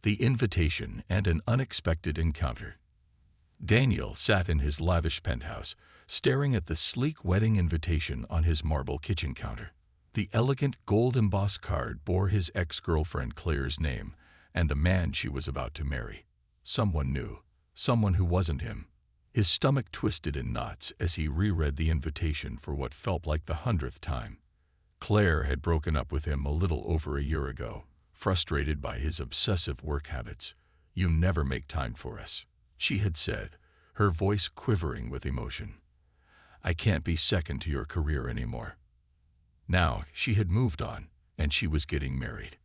The Invitation and an Unexpected Encounter. Daniel sat in his lavish penthouse, staring at the sleek wedding invitation on his marble kitchen counter. The elegant gold-embossed card bore his ex-girlfriend Claire's name and the man she was about to marry. Someone new, someone who wasn't him. His stomach twisted in knots as he reread the invitation for what felt like the 100th time. Claire had broken up with him a little over a year ago, frustrated by his obsessive work habits. "You never make time for us," she had said, her voice quivering with emotion. "I can't be second to your career anymore." Now she had moved on, and she was getting married.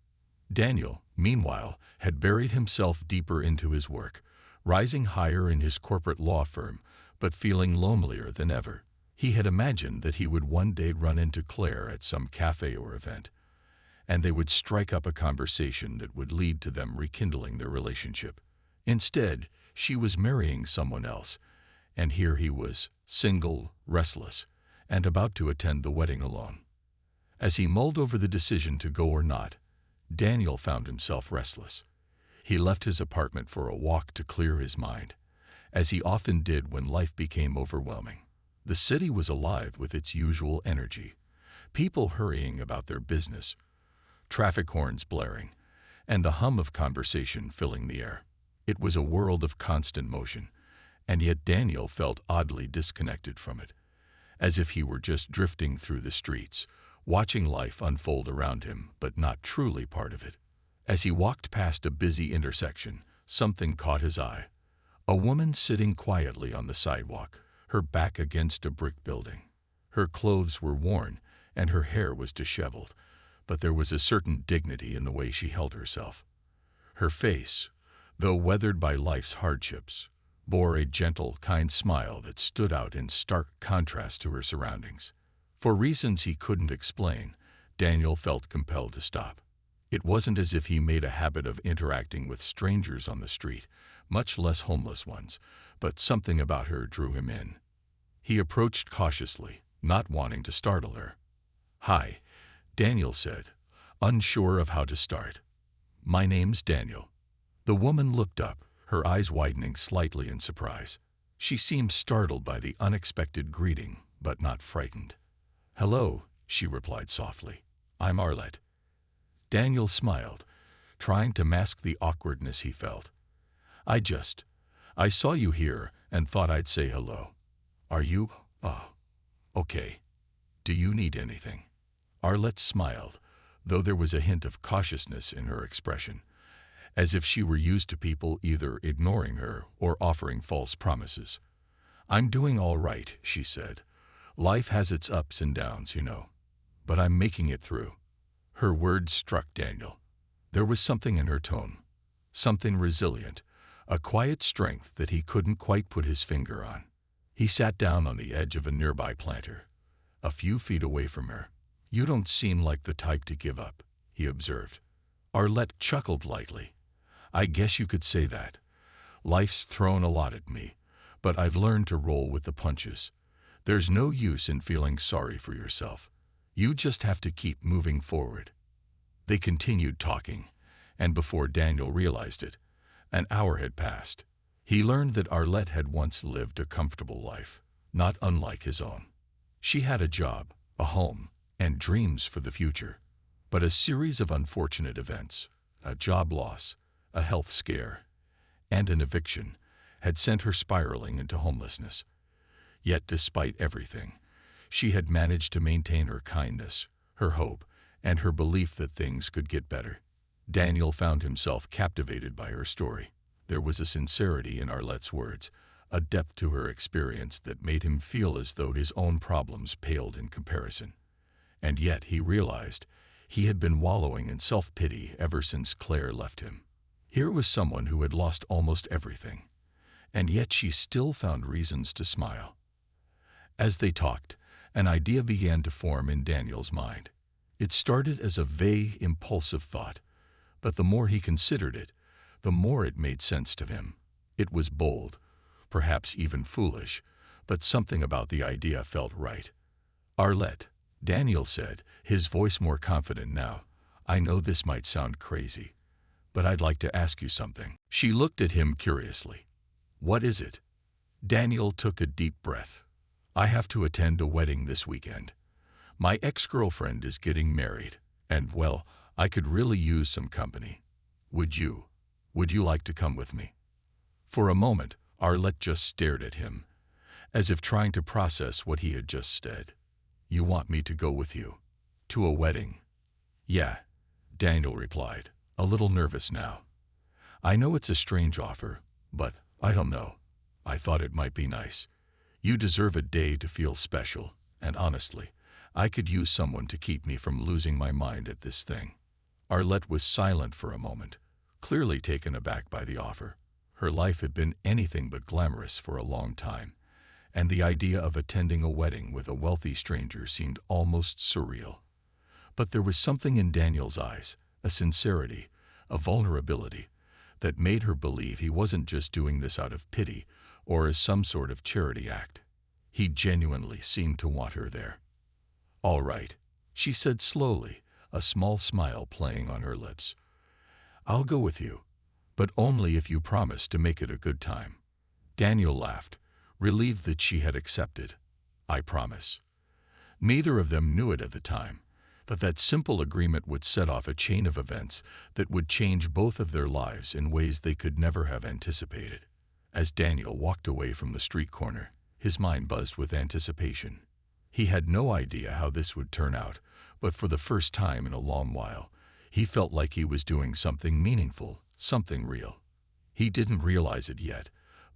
Daniel, meanwhile, had buried himself deeper into his work, rising higher in his corporate law firm, but feeling lonelier than ever. He had imagined that he would one day run into Claire at some cafe or event, and they would strike up a conversation that would lead to them rekindling their relationship. Instead, she was marrying someone else, and here he was, single, restless, and about to attend the wedding alone. As he mulled over the decision to go or not, Daniel found himself restless. He left his apartment for a walk to clear his mind, as he often did when life became overwhelming. The city was alive with its usual energy, people hurrying about their business, traffic horns blaring, and the hum of conversation filling the air. It was a world of constant motion, and yet Daniel felt oddly disconnected from it, as if he were just drifting through the streets, watching life unfold around him, but not truly part of it. As he walked past a busy intersection, something caught his eye. A woman sitting quietly on the sidewalk, her back against a brick building. Her clothes were worn, and her hair was disheveled, but there was a certain dignity in the way she held herself. Her face, though weathered by life's hardships, bore a gentle, kind smile that stood out in stark contrast to her surroundings. For reasons he couldn't explain, Daniel felt compelled to stop. It wasn't as if he made a habit of interacting with strangers on the street, much less homeless ones, but something about her drew him in. He approached cautiously, not wanting to startle her. "Hi," Daniel said, unsure of how to start. "My name's Daniel." The woman looked up, her eyes widening slightly in surprise. She seemed startled by the unexpected greeting, but not frightened. "Hello," she replied softly. "I'm Arlette." Daniel smiled, trying to mask the awkwardness he felt. I saw you here and thought I'd say hello. Are you? Okay. Do you need anything?" Arlette smiled, though there was a hint of cautiousness in her expression, as if she were used to people either ignoring her or offering false promises. "I'm doing all right," she said. "Life has its ups and downs, you know. But I'm making it through." Her words struck Daniel. There was something in her tone, something resilient, a quiet strength that he couldn't quite put his finger on. He sat down on the edge of a nearby planter, a few feet away from her. "You don't seem like the type to give up," he observed. Arlette chuckled lightly. "I guess you could say that. Life's thrown a lot at me, but I've learned to roll with the punches. There's no use in feeling sorry for yourself. You just have to keep moving forward." They continued talking, and before Daniel realized it, an hour had passed. He learned that Arlette had once lived a comfortable life, not unlike his own. She had a job, a home, and dreams for the future. But a series of unfortunate events, a job loss, a health scare, and an eviction, had sent her spiraling into homelessness. Yet despite everything, she had managed to maintain her kindness, her hope, and her belief that things could get better. Daniel found himself captivated by her story. There was a sincerity in Arlette's words, a depth to her experience that made him feel as though his own problems paled in comparison. And yet he realized he had been wallowing in self-pity ever since Claire left him. Here was someone who had lost almost everything, and yet she still found reasons to smile. As they talked, an idea began to form in Daniel's mind. It started as a vague, impulsive thought, but the more he considered it, the more it made sense to him. It was bold, perhaps even foolish, but something about the idea felt right. "Arlette," Daniel said, his voice more confident now, "I know this might sound crazy, but I'd like to ask you something." She looked at him curiously. "What is it?" Daniel took a deep breath. "I have to attend a wedding this weekend. My ex-girlfriend is getting married, and, well, I could really use some company. Would you like to come with me?" For a moment, Arlette just stared at him, as if trying to process what he had just said. "You want me to go with you? To a wedding?" "Yeah," Daniel replied, a little nervous now. "I know it's a strange offer, but I don't know. I thought it might be nice. You deserve a day to feel special, and honestly, I could use someone to keep me from losing my mind at this thing." Arlette was silent for a moment, clearly taken aback by the offer. Her life had been anything but glamorous for a long time, and the idea of attending a wedding with a wealthy stranger seemed almost surreal. But there was something in Daniel's eyes, a sincerity, a vulnerability, that made her believe he wasn't just doing this out of pity or as some sort of charity act. He genuinely seemed to want her there. "All right," she said slowly, a small smile playing on her lips. "I'll go with you, but only if you promise to make it a good time." Daniel laughed, relieved that she had accepted. "I promise." Neither of them knew it at the time, but that simple agreement would set off a chain of events that would change both of their lives in ways they could never have anticipated. As Daniel walked away from the street corner, his mind buzzed with anticipation. He had no idea how this would turn out, but for the first time in a long while, he felt like he was doing something meaningful, something real. He didn't realize it yet,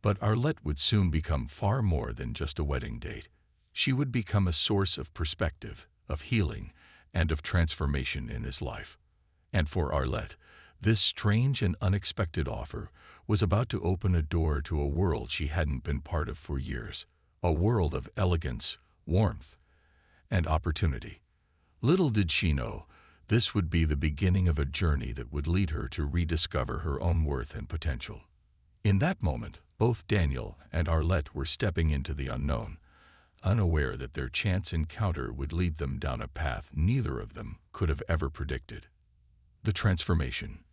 but Arlette would soon become far more than just a wedding date. She would become a source of perspective, of healing, and of transformation in his life. And for Arlette, this strange and unexpected offer was about to open a door to a world she hadn't been part of for years, a world of elegance, warmth, and opportunity. Little did she know, this would be the beginning of a journey that would lead her to rediscover her own worth and potential. In that moment, both Daniel and Arlette were stepping into the unknown, unaware that their chance encounter would lead them down a path neither of them could have ever predicted. The transformation.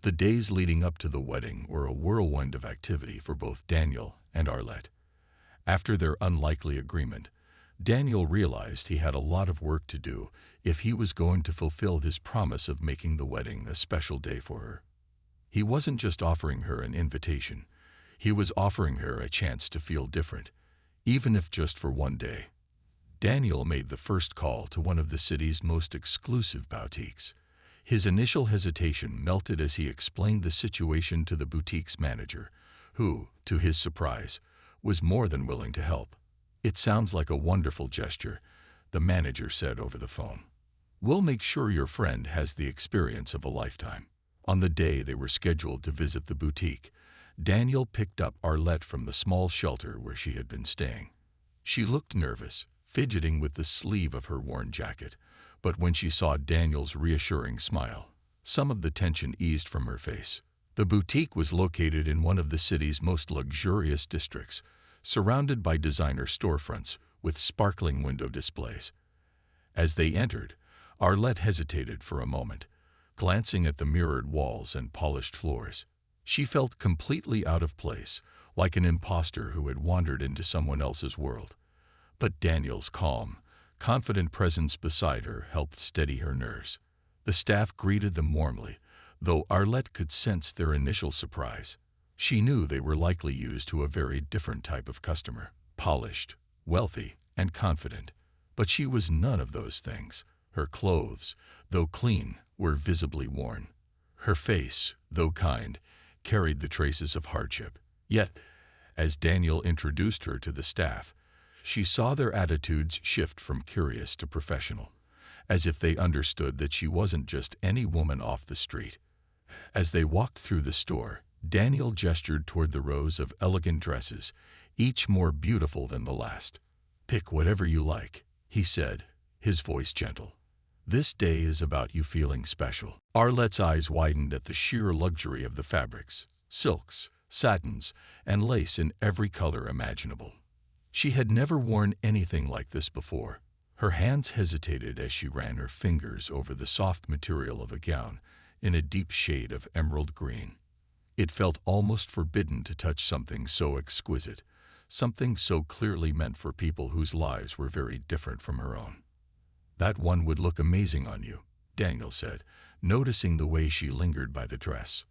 The days leading up to the wedding were a whirlwind of activity for both Daniel and Arlette. After their unlikely agreement, Daniel realized he had a lot of work to do if he was going to fulfill his promise of making the wedding a special day for her. He wasn't just offering her an invitation, he was offering her a chance to feel different, even if just for one day. Daniel made the first call to one of the city's most exclusive boutiques. His initial hesitation melted as he explained the situation to the boutique's manager, who, to his surprise, was more than willing to help. "It sounds like a wonderful gesture," the manager said over the phone. "We'll make sure your friend has the experience of a lifetime." On the day they were scheduled to visit the boutique, Daniel picked up Arlette from the small shelter where she had been staying. She looked nervous, fidgeting with the sleeve of her worn jacket, but when she saw Daniel's reassuring smile, some of the tension eased from her face. The boutique was located in one of the city's most luxurious districts, surrounded by designer storefronts with sparkling window displays. As they entered, Arlette hesitated for a moment, glancing at the mirrored walls and polished floors. She felt completely out of place, like an imposter who had wandered into someone else's world. But Daniel's calm, confident presence beside her helped steady her nerves. The staff greeted them warmly, though Arlette could sense their initial surprise. She knew they were likely used to a very different type of customer, polished, wealthy, and confident. But she was none of those things. Her clothes, though clean, were visibly worn. Her face, though kind, carried the traces of hardship. Yet, as Daniel introduced her to the staff, she saw their attitudes shift from curious to professional, as if they understood that she wasn't just any woman off the street. As they walked through the store, Daniel gestured toward the rows of elegant dresses, each more beautiful than the last. "Pick whatever you like," he said, his voice gentle. "This day is about you feeling special." Arlette's eyes widened at the sheer luxury of the fabrics, silks, satins, and lace in every color imaginable. She had never worn anything like this before. Her hands hesitated as she ran her fingers over the soft material of a gown, in a deep shade of emerald green. It felt almost forbidden to touch something so exquisite, something so clearly meant for people whose lives were very different from her own. "That one would look amazing on you," Daniel said, noticing the way she lingered by the dress.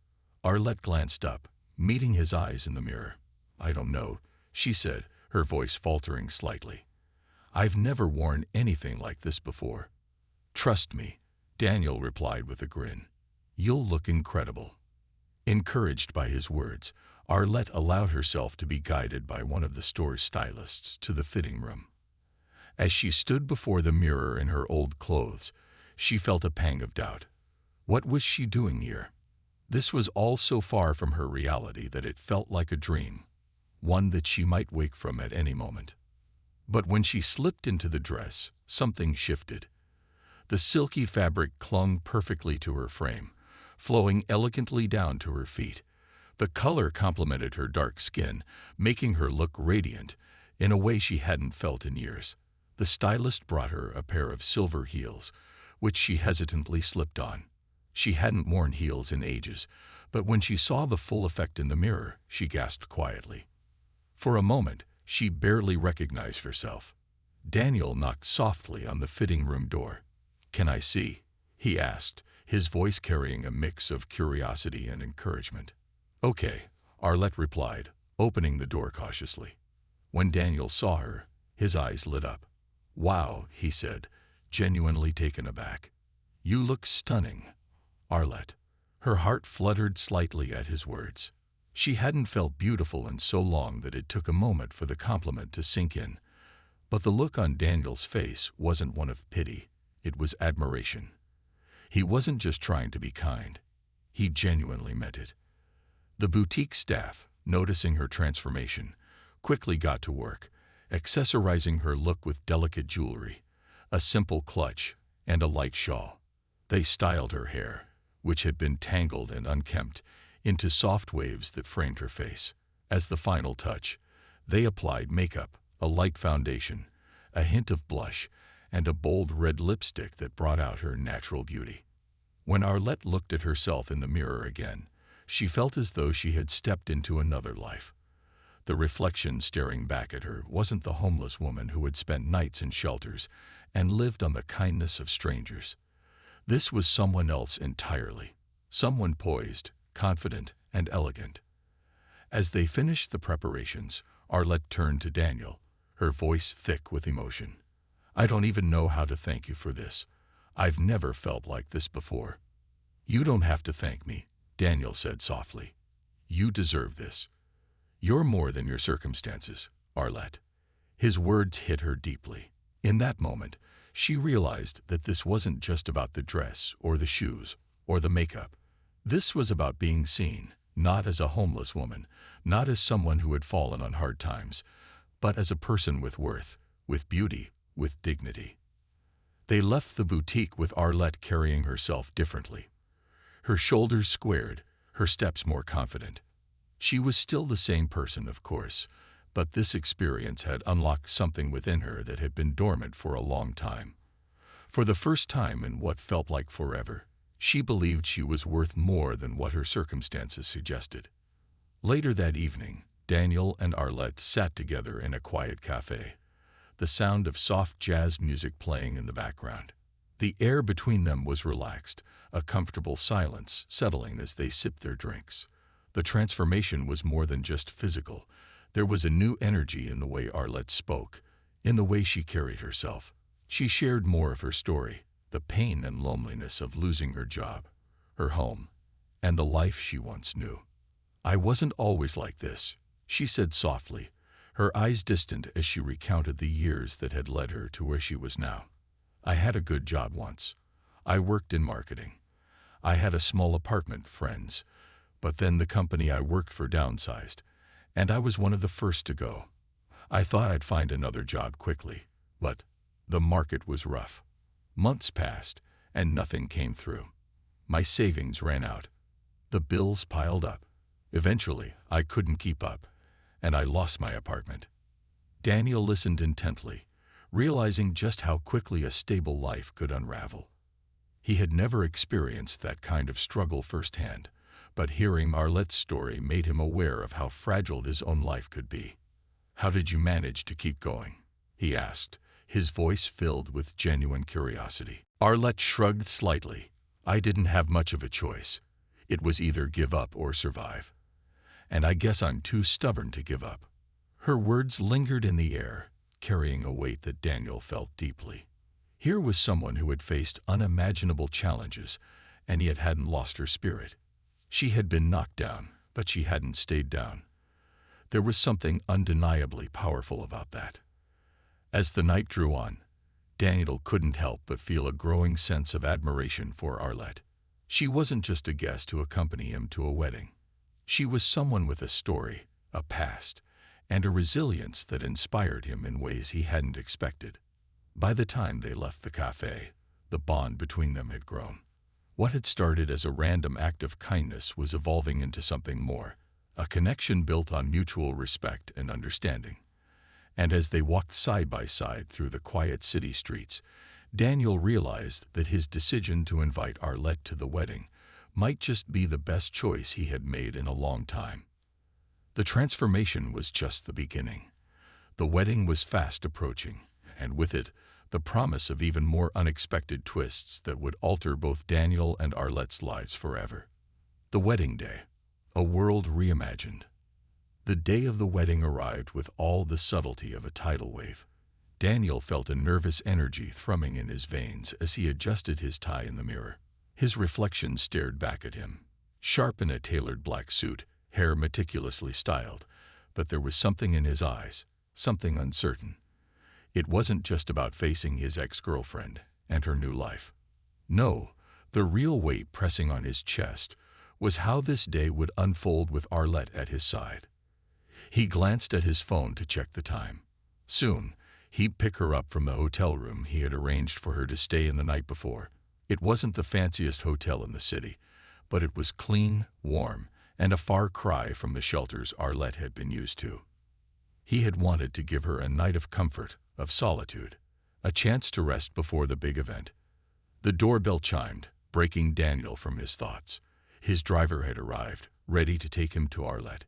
Arlette glanced up, meeting his eyes in the mirror. "I don't know," she said, her voice faltering slightly. "I've never worn anything like this before." "Trust me," Daniel replied with a grin. "You'll look incredible." Encouraged by his words, Arlette allowed herself to be guided by one of the store's stylists to the fitting room. As she stood before the mirror in her old clothes, she felt a pang of doubt. What was she doing here? This was all so far from her reality that it felt like a dream, one that she might wake from at any moment. But when she slipped into the dress, something shifted. The silky fabric clung perfectly to her frame, flowing elegantly down to her feet. The color complemented her dark skin, making her look radiant in a way she hadn't felt in years. The stylist brought her a pair of silver heels, which she hesitantly slipped on. She hadn't worn heels in ages, but when she saw the full effect in the mirror, she gasped quietly. For a moment, she barely recognized herself. Daniel knocked softly on the fitting room door. "Can I see?" he asked, his voice carrying a mix of curiosity and encouragement. "Okay," Arlette replied, opening the door cautiously. When Daniel saw her, his eyes lit up. "Wow," he said, genuinely taken aback. "You look stunning, Arlette." Her heart fluttered slightly at his words. She hadn't felt beautiful in so long that it took a moment for the compliment to sink in. But the look on Daniel's face wasn't one of pity, it was admiration. He wasn't just trying to be kind. He genuinely meant it. The boutique staff, noticing her transformation, quickly got to work, accessorizing her look with delicate jewelry, a simple clutch, and a light shawl. They styled her hair, which had been tangled and unkempt, into soft waves that framed her face. As the final touch, they applied makeup, a light foundation, a hint of blush, and a bold red lipstick that brought out her natural beauty. When Arlette looked at herself in the mirror again, she felt as though she had stepped into another life. The reflection staring back at her wasn't the homeless woman who had spent nights in shelters and lived on the kindness of strangers. This was someone else entirely, someone poised, confident, and elegant. As they finished the preparations, Arlette turned to Daniel, her voice thick with emotion. "I don't even know how to thank you for this. I've never felt like this before." "You don't have to thank me," Daniel said softly. "You deserve this. You're more than your circumstances, Arlette." His words hit her deeply. In that moment, she realized that this wasn't just about the dress or the shoes or the makeup. This was about being seen, not as a homeless woman, not as someone who had fallen on hard times, but as a person with worth, with beauty, with dignity. They left the boutique with Arlette carrying herself differently. Her shoulders squared, her steps more confident. She was still the same person, of course, but this experience had unlocked something within her that had been dormant for a long time. For the first time in what felt like forever, she believed she was worth more than what her circumstances suggested. Later that evening, Daniel and Arlette sat together in a quiet cafe, the sound of soft jazz music playing in the background. The air between them was relaxed, a comfortable silence settling as they sipped their drinks. The transformation was more than just physical. There was a new energy in the way Arlette spoke, in the way she carried herself. She shared more of her story, the pain and loneliness of losing her job, her home, and the life she once knew. "I wasn't always like this," she said softly, her eyes distant as she recounted the years that had led her to where she was now. "I had a good job once. I worked in marketing. I had a small apartment, friends, but then the company I worked for downsized, and I was one of the first to go. I thought I'd find another job quickly, but the market was rough. Months passed, and nothing came through. My savings ran out. The bills piled up. Eventually, I couldn't keep up, and I lost my apartment." Daniel listened intently, realizing just how quickly a stable life could unravel. He had never experienced that kind of struggle firsthand, but hearing Arlette's story made him aware of how fragile his own life could be. "How did you manage to keep going?" he asked, his voice filled with genuine curiosity. Arlette shrugged slightly. "I didn't have much of a choice. It was either give up or survive. And I guess I'm too stubborn to give up." Her words lingered in the air, carrying a weight that Daniel felt deeply. Here was someone who had faced unimaginable challenges, and yet hadn't lost her spirit. She had been knocked down, but she hadn't stayed down. There was something undeniably powerful about that. As the night drew on, Daniel couldn't help but feel a growing sense of admiration for Arlette. She wasn't just a guest to accompany him to a wedding. She was someone with a story, a past, and a resilience that inspired him in ways he hadn't expected. By the time they left the cafe, the bond between them had grown. What had started as a random act of kindness was evolving into something more, a connection built on mutual respect and understanding. And as they walked side by side through the quiet city streets, Daniel realized that his decision to invite Arlette to the wedding might just be the best choice he had made in a long time. The transformation was just the beginning. The wedding was fast approaching, and with it, the promise of even more unexpected twists that would alter both Daniel and Arlette's lives forever. The wedding day, a world reimagined. The day of the wedding arrived with all the subtlety of a tidal wave. Daniel felt a nervous energy thrumming in his veins as he adjusted his tie in the mirror. His reflection stared back at him, sharp in a tailored black suit, hair meticulously styled, but there was something in his eyes, something uncertain. It wasn't just about facing his ex-girlfriend and her new life. No, the real weight pressing on his chest was how this day would unfold with Arlette at his side. He glanced at his phone to check the time. Soon, he'd pick her up from the hotel room he had arranged for her to stay in the night before. It wasn't the fanciest hotel in the city, but it was clean, warm, and a far cry from the shelters Arlette had been used to. He had wanted to give her a night of comfort, of solitude, a chance to rest before the big event. The doorbell chimed, breaking Daniel from his thoughts. His driver had arrived, ready to take him to Arlette.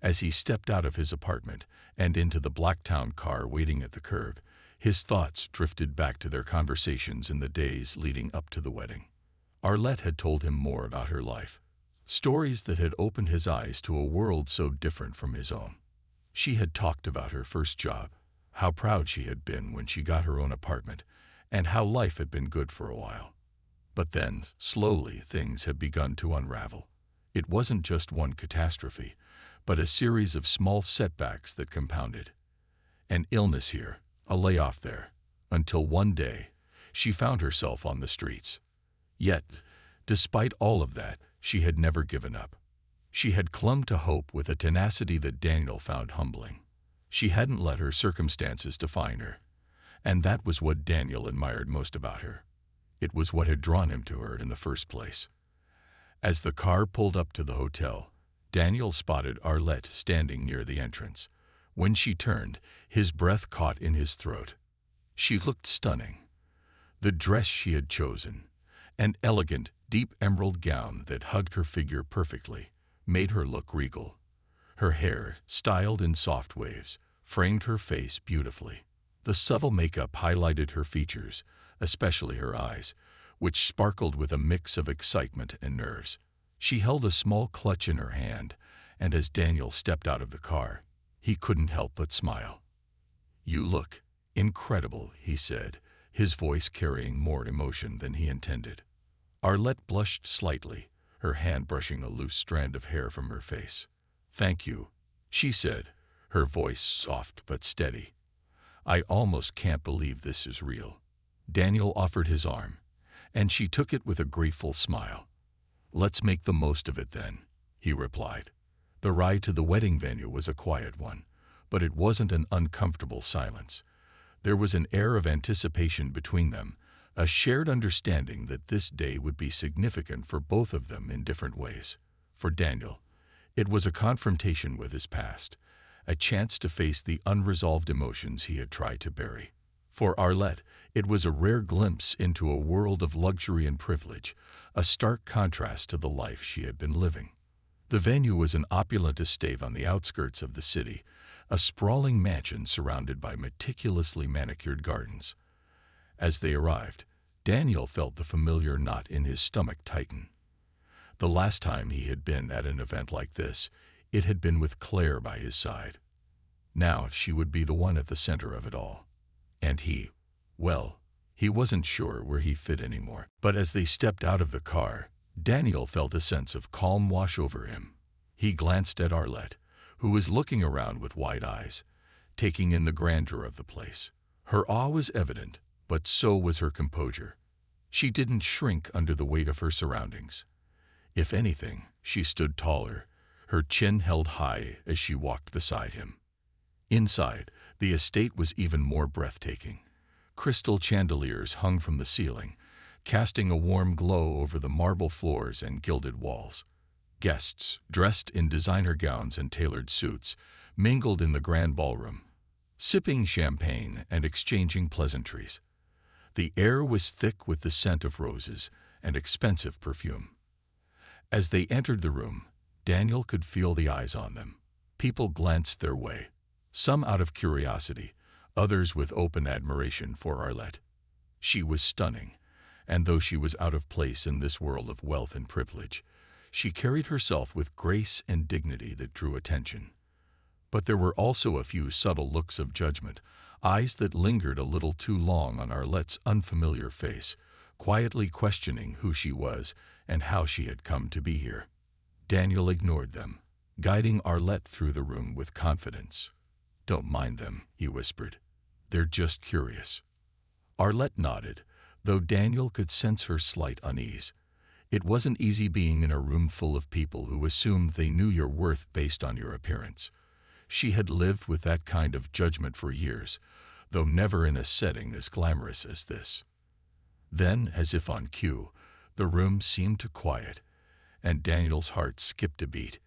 As he stepped out of his apartment and into the Blacktown car waiting at the curb, his thoughts drifted back to their conversations in the days leading up to the wedding. Arlette had told him more about her life, stories that had opened his eyes to a world so different from his own. She had talked about her first job, how proud she had been when she got her own apartment, and how life had been good for a while. But then, slowly, things had begun to unravel. It wasn't just one catastrophe, but a series of small setbacks that compounded. An illness here, a layoff there, until one day, she found herself on the streets. Yet, despite all of that, she had never given up. She had clung to hope with a tenacity that Daniel found humbling. She hadn't let her circumstances define her, and that was what Daniel admired most about her. It was what had drawn him to her in the first place. As the car pulled up to the hotel, Daniel spotted Arlette standing near the entrance. When she turned, his breath caught in his throat. She looked stunning. The dress she had chosen, an elegant, deep emerald gown that hugged her figure perfectly, made her look regal. Her hair, styled in soft waves, framed her face beautifully. The subtle makeup highlighted her features, especially her eyes, which sparkled with a mix of excitement and nerves. She held a small clutch in her hand, and as Daniel stepped out of the car, he couldn't help but smile. "You look incredible," he said, his voice carrying more emotion than he intended. Arlette blushed slightly, her hand brushing a loose strand of hair from her face. "Thank you," she said, her voice soft but steady. "I almost can't believe this is real." Daniel offered his arm, and she took it with a grateful smile. "Let's make the most of it then," he replied. The ride to the wedding venue was a quiet one, but it wasn't an uncomfortable silence. There was an air of anticipation between them, a shared understanding that this day would be significant for both of them in different ways. For Daniel, it was a confrontation with his past, a chance to face the unresolved emotions he had tried to bury. For Arlette, it was a rare glimpse into a world of luxury and privilege, a stark contrast to the life she had been living. The venue was an opulent estate on the outskirts of the city, a sprawling mansion surrounded by meticulously manicured gardens. As they arrived, Daniel felt the familiar knot in his stomach tighten. The last time he had been at an event like this, it had been with Claire by his side. Now she would be the one at the center of it all. And well, he wasn't sure where he fit anymore. But as they stepped out of the car, Daniel felt a sense of calm wash over him. He glanced at Arlette, who was looking around with wide eyes, taking in the grandeur of the place. Her awe was evident, but so was her composure. She didn't shrink under the weight of her surroundings. If anything, she stood taller, her chin held high as she walked beside him. Inside, the estate was even more breathtaking. Crystal chandeliers hung from the ceiling, casting a warm glow over the marble floors and gilded walls. Guests, dressed in designer gowns and tailored suits, mingled in the grand ballroom, sipping champagne and exchanging pleasantries. The air was thick with the scent of roses and expensive perfume. As they entered the room, Daniel could feel the eyes on them. People glanced their way, some out of curiosity, others with open admiration for Arlette. She was stunning, and though she was out of place in this world of wealth and privilege, she carried herself with grace and dignity that drew attention. But there were also a few subtle looks of judgment, eyes that lingered a little too long on Arlette's unfamiliar face, quietly questioning who she was and how she had come to be here. Daniel ignored them, guiding Arlette through the room with confidence. "Don't mind them," he whispered. "They're just curious." Arlette nodded, though Daniel could sense her slight unease. It wasn't easy being in a room full of people who assumed they knew your worth based on your appearance. She had lived with that kind of judgment for years, though never in a setting as glamorous as this. Then, as if on cue, the room seemed to quiet, and Daniel's heart skipped a beat.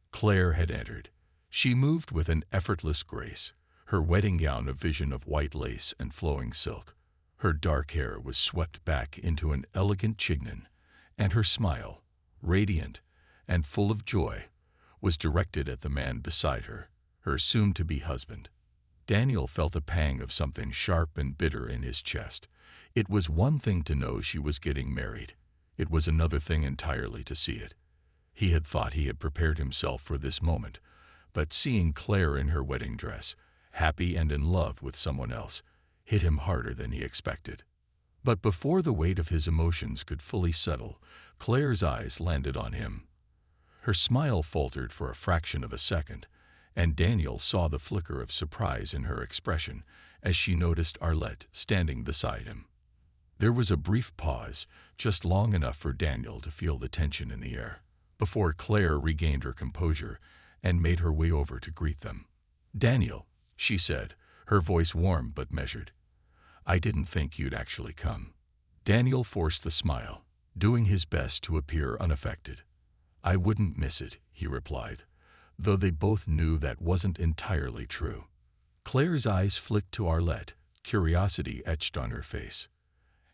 Claire had entered. She moved with an effortless grace, her wedding gown a vision of white lace and flowing silk. Her dark hair was swept back into an elegant chignon, and her smile, radiant and full of joy, was directed at the man beside her, her soon-to-be husband. Daniel felt a pang of something sharp and bitter in his chest. It was one thing to know she was getting married. It was another thing entirely to see it. He had thought he had prepared himself for this moment, but seeing Claire in her wedding dress, happy and in love with someone else, hit him harder than he expected. But before the weight of his emotions could fully settle, Claire's eyes landed on him. Her smile faltered for a fraction of a second, and Daniel saw the flicker of surprise in her expression as she noticed Arlette standing beside him. There was a brief pause, just long enough for Daniel to feel the tension in the air, before Claire regained her composure and made her way over to greet them. "Daniel," she said, her voice warm but measured. "I didn't think you'd actually come." Daniel forced the smile, doing his best to appear unaffected. "I wouldn't miss it," he replied, though they both knew that wasn't entirely true. Claire's eyes flicked to Arlette, curiosity etched on her face.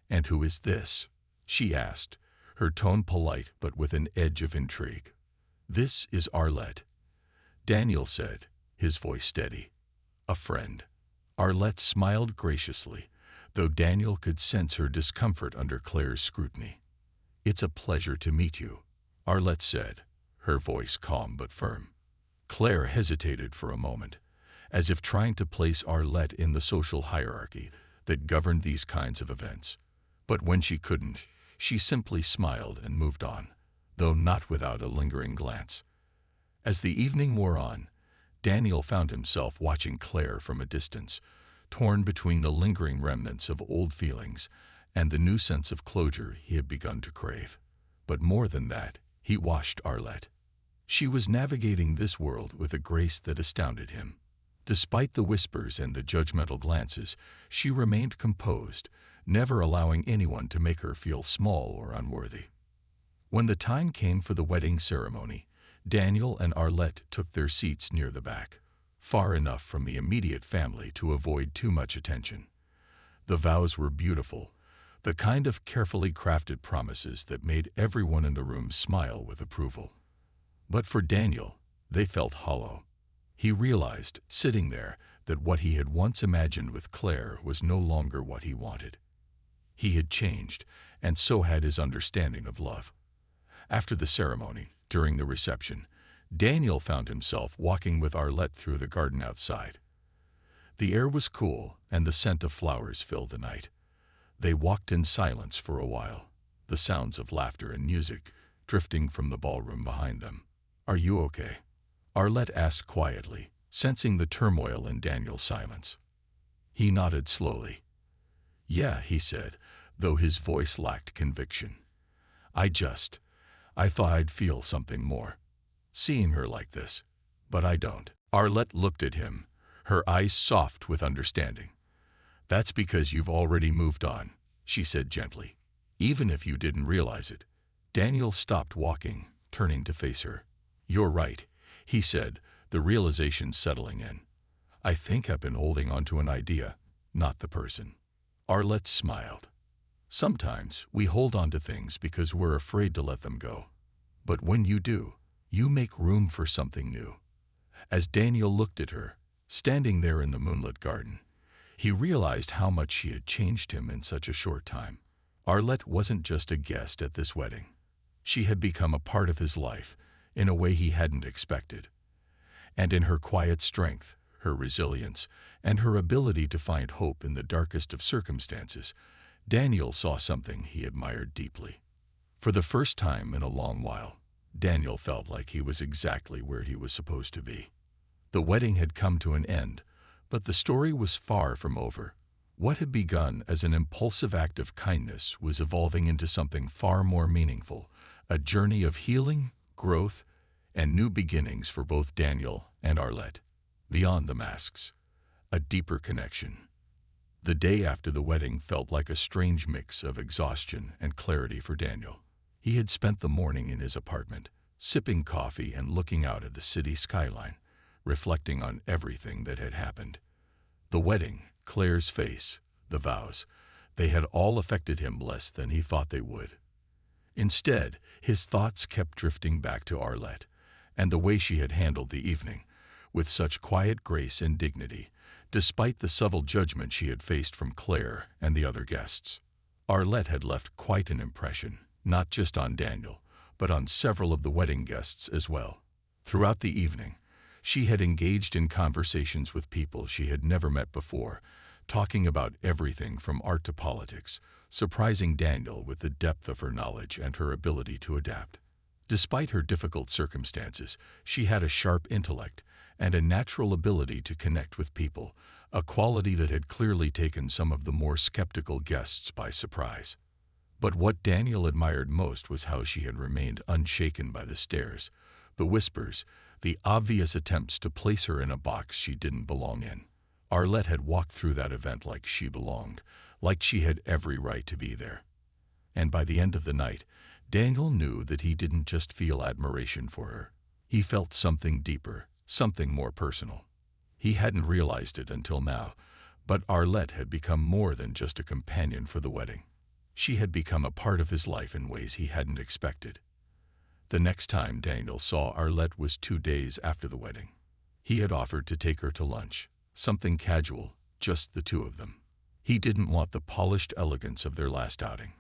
"And who is this?" she asked, her tone polite but with an edge of intrigue. "This is Arlette," Daniel said, his voice steady. "A friend." Arlette smiled graciously, though Daniel could sense her discomfort under Claire's scrutiny. "It's a pleasure to meet you," Arlette said, her voice calm but firm. Claire hesitated for a moment, as if trying to place Arlette in the social hierarchy that governed these kinds of events. But when she couldn't, she simply smiled and moved on, though not without a lingering glance. As the evening wore on, Daniel found himself watching Claire from a distance, torn between the lingering remnants of old feelings and the new sense of closure he had begun to crave. But more than that, he watched Arlette. She was navigating this world with a grace that astounded him. Despite the whispers and the judgmental glances, she remained composed, never allowing anyone to make her feel small or unworthy. When the time came for the wedding ceremony, Daniel and Arlette took their seats near the back, far enough from the immediate family to avoid too much attention. The vows were beautiful, the kind of carefully crafted promises that made everyone in the room smile with approval. But for Daniel, they felt hollow. He realized, sitting there, that what he had once imagined with Claire was no longer what he wanted. He had changed, and so had his understanding of love. After the ceremony, during the reception, Daniel found himself walking with Arlette through the garden outside. The air was cool, and the scent of flowers filled the night. They walked in silence for a while, the sounds of laughter and music drifting from the ballroom behind them. "Are you okay?" Arlette asked quietly, sensing the turmoil in Daniel's silence. He nodded slowly. "Yeah," he said, though his voice lacked conviction. I thought I'd feel something more. Seeing her like this. But I don't." Arlette looked at him, her eyes soft with understanding. "That's because you've already moved on," she said gently. "Even if you didn't realize it." Daniel stopped walking, turning to face her. "You're right," he said, the realization settling in. "I think I've been holding on to an idea, not the person." Arlette smiled. "Sometimes we hold on to things because we're afraid to let them go. But when you do, you make room for something new." As Daniel looked at her, standing there in the moonlit garden, he realized how much she had changed him in such a short time. Arlette wasn't just a guest at this wedding. She had become a part of his life in a way he hadn't expected. And in her quiet strength, her resilience, and her ability to find hope in the darkest of circumstances, Daniel saw something he admired deeply. For the first time in a long while, Daniel felt like he was exactly where he was supposed to be. The wedding had come to an end, but the story was far from over. What had begun as an impulsive act of kindness was evolving into something far more meaningful, a journey of healing, growth, and new beginnings for both Daniel and Arlette. Beyond the masks, a deeper connection. The day after the wedding felt like a strange mix of exhaustion and clarity for Daniel. He had spent the morning in his apartment, sipping coffee and looking out at the city skyline, reflecting on everything that had happened. The wedding, Claire's face, the vows, they had all affected him less than he thought they would. Instead, his thoughts kept drifting back to Arlette and the way she had handled the evening, with such quiet grace and dignity, despite the subtle judgment she had faced from Claire and the other guests. Arlette had left quite an impression, not just on Daniel, but on several of the wedding guests as well. Throughout the evening, she had engaged in conversations with people she had never met before, talking about everything from art to politics, surprising Daniel with the depth of her knowledge and her ability to adapt. Despite her difficult circumstances, she had a sharp intellect and a natural ability to connect with people, a quality that had clearly taken some of the more skeptical guests by surprise. But what Daniel admired most was how she had remained unshaken by the stares, the whispers, the obvious attempts to place her in a box she didn't belong in. Arlette had walked through that event like she belonged, like she had every right to be there. And by the end of the night, Daniel knew that he didn't just feel admiration for her. He felt something deeper, something more personal. He hadn't realized it until now, but Arlette had become more than just a companion for the wedding. She had become a part of his life in ways he hadn't expected. The next time Daniel saw Arlette was 2 days after the wedding. He had offered to take her to lunch, something casual, just the two of them. He didn't want the polished elegance of their last outing.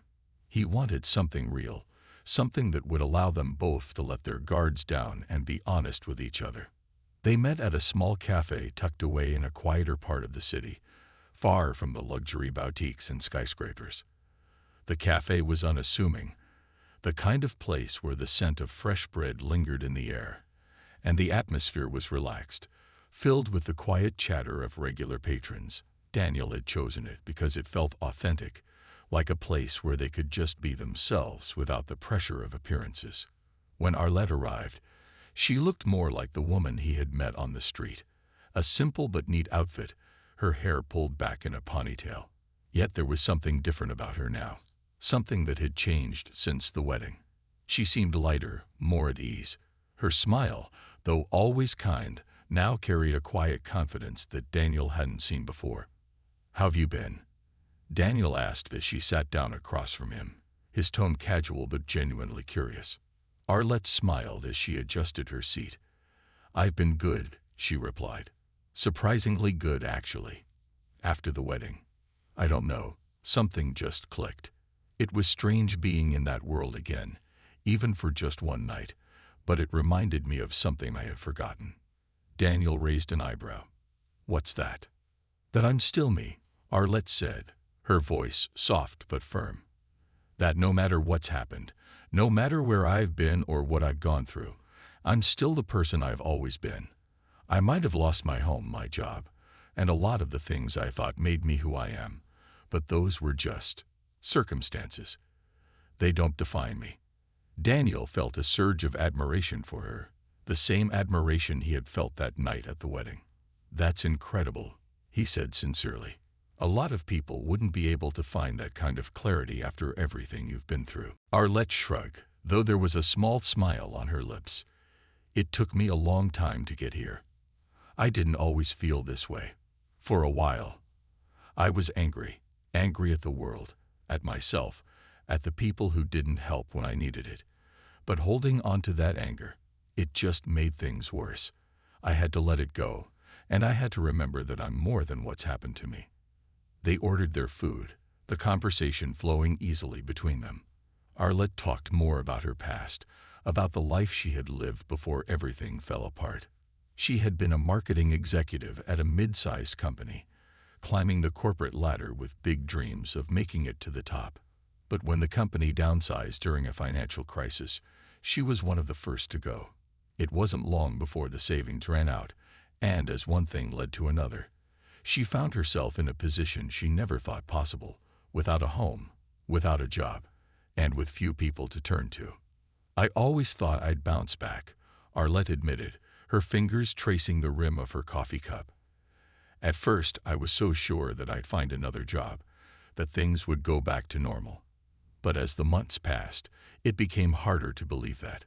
He wanted something real, something that would allow them both to let their guards down and be honest with each other. They met at a small cafe tucked away in a quieter part of the city, far from the luxury boutiques and skyscrapers. The cafe was unassuming, the kind of place where the scent of fresh bread lingered in the air, and the atmosphere was relaxed, filled with the quiet chatter of regular patrons. Daniel had chosen it because it felt authentic, like a place where they could just be themselves without the pressure of appearances. When Arlette arrived, she looked more like the woman he had met on the street, a simple but neat outfit, her hair pulled back in a ponytail. Yet there was something different about her now, something that had changed since the wedding. She seemed lighter, more at ease. Her smile, though always kind, now carried a quiet confidence that Daniel hadn't seen before. "How've you been?" Daniel asked as she sat down across from him, his tone casual but genuinely curious. Arlette smiled as she adjusted her seat. "I've been good," she replied. "Surprisingly good, actually. After the wedding. I don't know, something just clicked. It was strange being in that world again, even for just one night, but it reminded me of something I had forgotten." Daniel raised an eyebrow. "What's that?" "That I'm still me," Arlette said, her voice soft but firm. "That no matter what's happened, no matter where I've been or what I've gone through, I'm still the person I've always been. I might have lost my home, my job, and a lot of the things I thought made me who I am, but those were just circumstances. They don't define me." Daniel felt a surge of admiration for her, the same admiration he had felt that night at the wedding. "That's incredible," he said sincerely. "A lot of people wouldn't be able to find that kind of clarity after everything you've been through." Arlette shrugged, though there was a small smile on her lips. "It took me a long time to get here. I didn't always feel this way. For a while, I was angry at the world, at myself, at the people who didn't help when I needed it. But holding on to that anger, it just made things worse. I had to let it go, and I had to remember that I'm more than what's happened to me." They ordered their food, the conversation flowing easily between them. Arlette talked more about her past, about the life she had lived before everything fell apart. She had been a marketing executive at a mid-sized company, climbing the corporate ladder with big dreams of making it to the top. But when the company downsized during a financial crisis, she was one of the first to go. It wasn't long before the savings ran out, and as one thing led to another, she found herself in a position she never thought possible, without a home, without a job, and with few people to turn to. "I always thought I'd bounce back," Arlette admitted, her fingers tracing the rim of her coffee cup. "At first, I was so sure that I'd find another job, that things would go back to normal. But as the months passed, it became harder to believe that.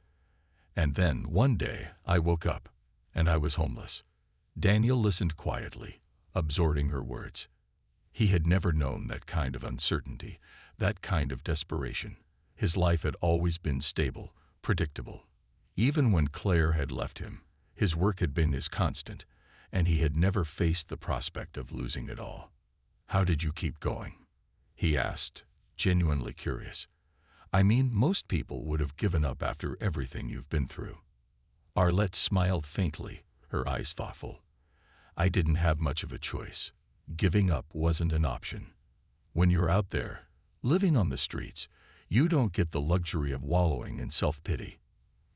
And then, one day, I woke up, and I was homeless." Daniel listened quietly, absorbing her words. He had never known that kind of uncertainty, that kind of desperation. His life had always been stable, predictable. Even when Claire had left him, his work had been his constant, and he had never faced the prospect of losing it all. "How did you keep going?" he asked, genuinely curious. "I mean, most people would have given up after everything you've been through." Arlette smiled faintly, her eyes thoughtful. "I didn't have much of a choice. Giving up wasn't an option. When you're out there, living on the streets, you don't get the luxury of wallowing in self-pity.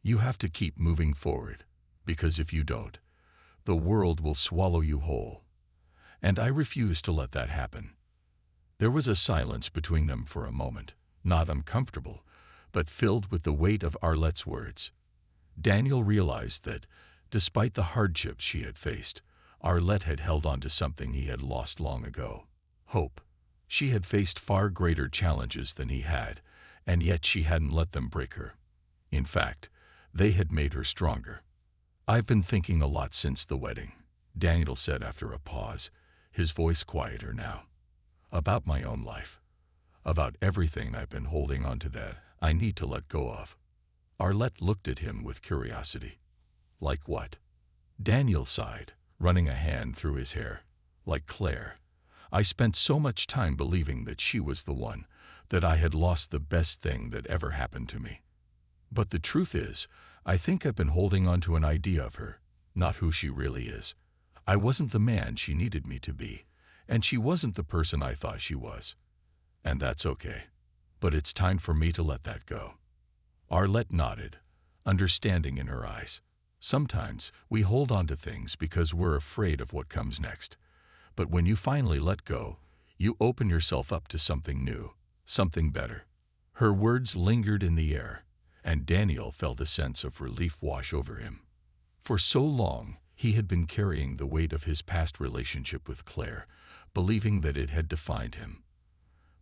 You have to keep moving forward, because if you don't, the world will swallow you whole. And I refuse to let that happen." There was a silence between them for a moment, not uncomfortable, but filled with the weight of Arlette's words. Daniel realized that, despite the hardships she had faced, Arlette had held on to something he had lost long ago: hope. She had faced far greater challenges than he had, and yet she hadn't let them break her. In fact, they had made her stronger. "I've been thinking a lot since the wedding," Daniel said after a pause, his voice quieter now. "About my own life. About everything I've been holding on to that I need to let go of." Arlette looked at him with curiosity. "Like what?" Daniel sighed, running a hand through his hair. "Like Claire. I spent so much time believing that she was the one, that I had lost the best thing that ever happened to me. But the truth is, I think I've been holding on to an idea of her, not who she really is. I wasn't the man she needed me to be, and she wasn't the person I thought she was. And that's okay. But it's time for me to let that go." Arlette nodded, understanding in her eyes. Sometimes we hold on to things because we're afraid of what comes next. But when you finally let go, you open yourself up to something new, something better. Her words lingered in the air, and Daniel felt a sense of relief wash over him. For so long, he had been carrying the weight of his past relationship with Claire, believing that it had defined him.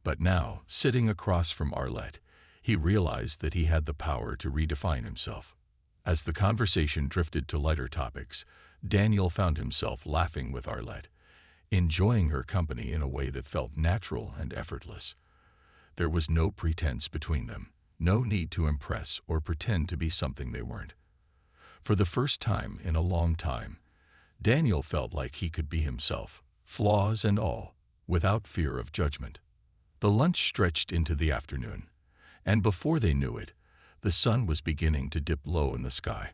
But now, sitting across from Arlette, he realized that he had the power to redefine himself. As the conversation drifted to lighter topics, Daniel found himself laughing with Arlette, enjoying her company in a way that felt natural and effortless. There was no pretense between them, no need to impress or pretend to be something they weren't. For the first time in a long time, Daniel felt like he could be himself, flaws and all, without fear of judgment. The lunch stretched into the afternoon, and before they knew it, the sun was beginning to dip low in the sky.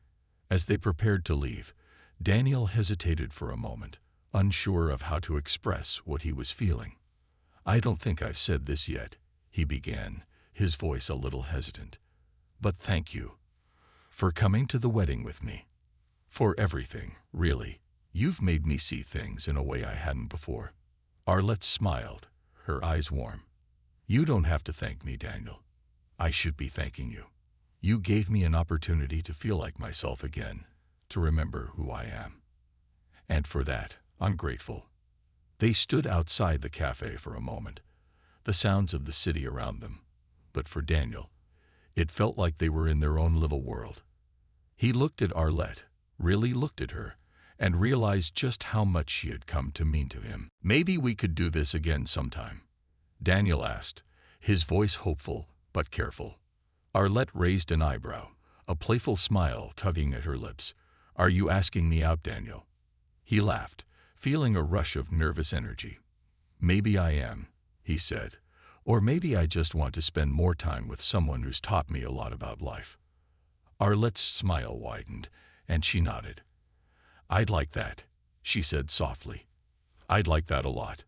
As they prepared to leave, Daniel hesitated for a moment, unsure of how to express what he was feeling. "I don't think I've said this yet," he began, his voice a little hesitant. "But thank you for coming to the wedding with me. For everything, really. You've made me see things in a way I hadn't before." Arlette smiled, her eyes warm. "You don't have to thank me, Daniel. I should be thanking you. You gave me an opportunity to feel like myself again, to remember who I am. And for that, I'm grateful." They stood outside the cafe for a moment, the sounds of the city around them. But for Daniel, it felt like they were in their own little world. He looked at Arlette, really looked at her, and realized just how much she had come to mean to him. "Maybe we could do this again sometime?" Daniel asked, his voice hopeful but careful. Arlette raised an eyebrow, a playful smile tugging at her lips. "Are you asking me out, Daniel?" He laughed, feeling a rush of nervous energy. "Maybe I am," he said. "Or maybe I just want to spend more time with someone who's taught me a lot about life." Arlette's smile widened, and she nodded. "I'd like that," she said softly. "I'd like that a lot."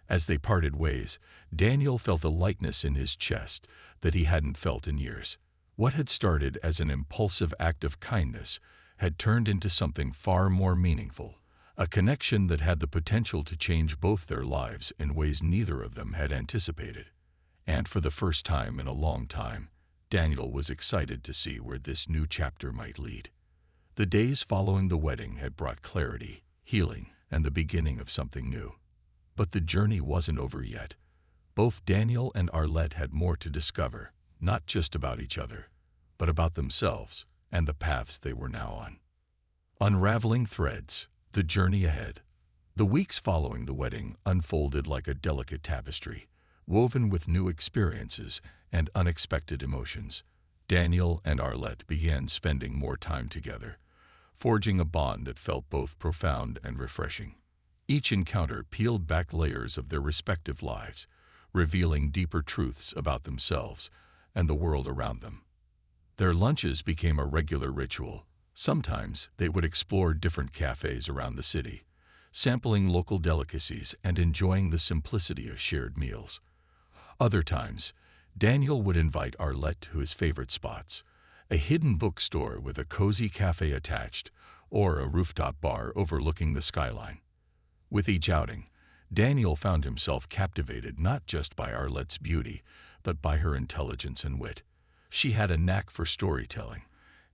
As they parted ways, Daniel felt a lightness in his chest that he hadn't felt in years. What had started as an impulsive act of kindness had turned into something far more meaningful, a connection that had the potential to change both their lives in ways neither of them had anticipated. And for the first time in a long time, Daniel was excited to see where this new chapter might lead. The days following the wedding had brought clarity, healing, and the beginning of something new. But the journey wasn't over yet. Both Daniel and Arlette had more to discover, not just about each other, but about themselves and the paths they were now on. Unraveling threads, the journey ahead. The weeks following the wedding unfolded like a delicate tapestry, woven with new experiences and unexpected emotions. Daniel and Arlette began spending more time together, forging a bond that felt both profound and refreshing. Each encounter peeled back layers of their respective lives, revealing deeper truths about themselves and the world around them. Their lunches became a regular ritual. Sometimes they would explore different cafes around the city, sampling local delicacies and enjoying the simplicity of shared meals. Other times, Daniel would invite Arlette to his favorite spots, a hidden bookstore with a cozy cafe attached, or a rooftop bar overlooking the skyline. With each outing, Daniel found himself captivated not just by Arlette's beauty, but by her intelligence and wit. She had a knack for storytelling,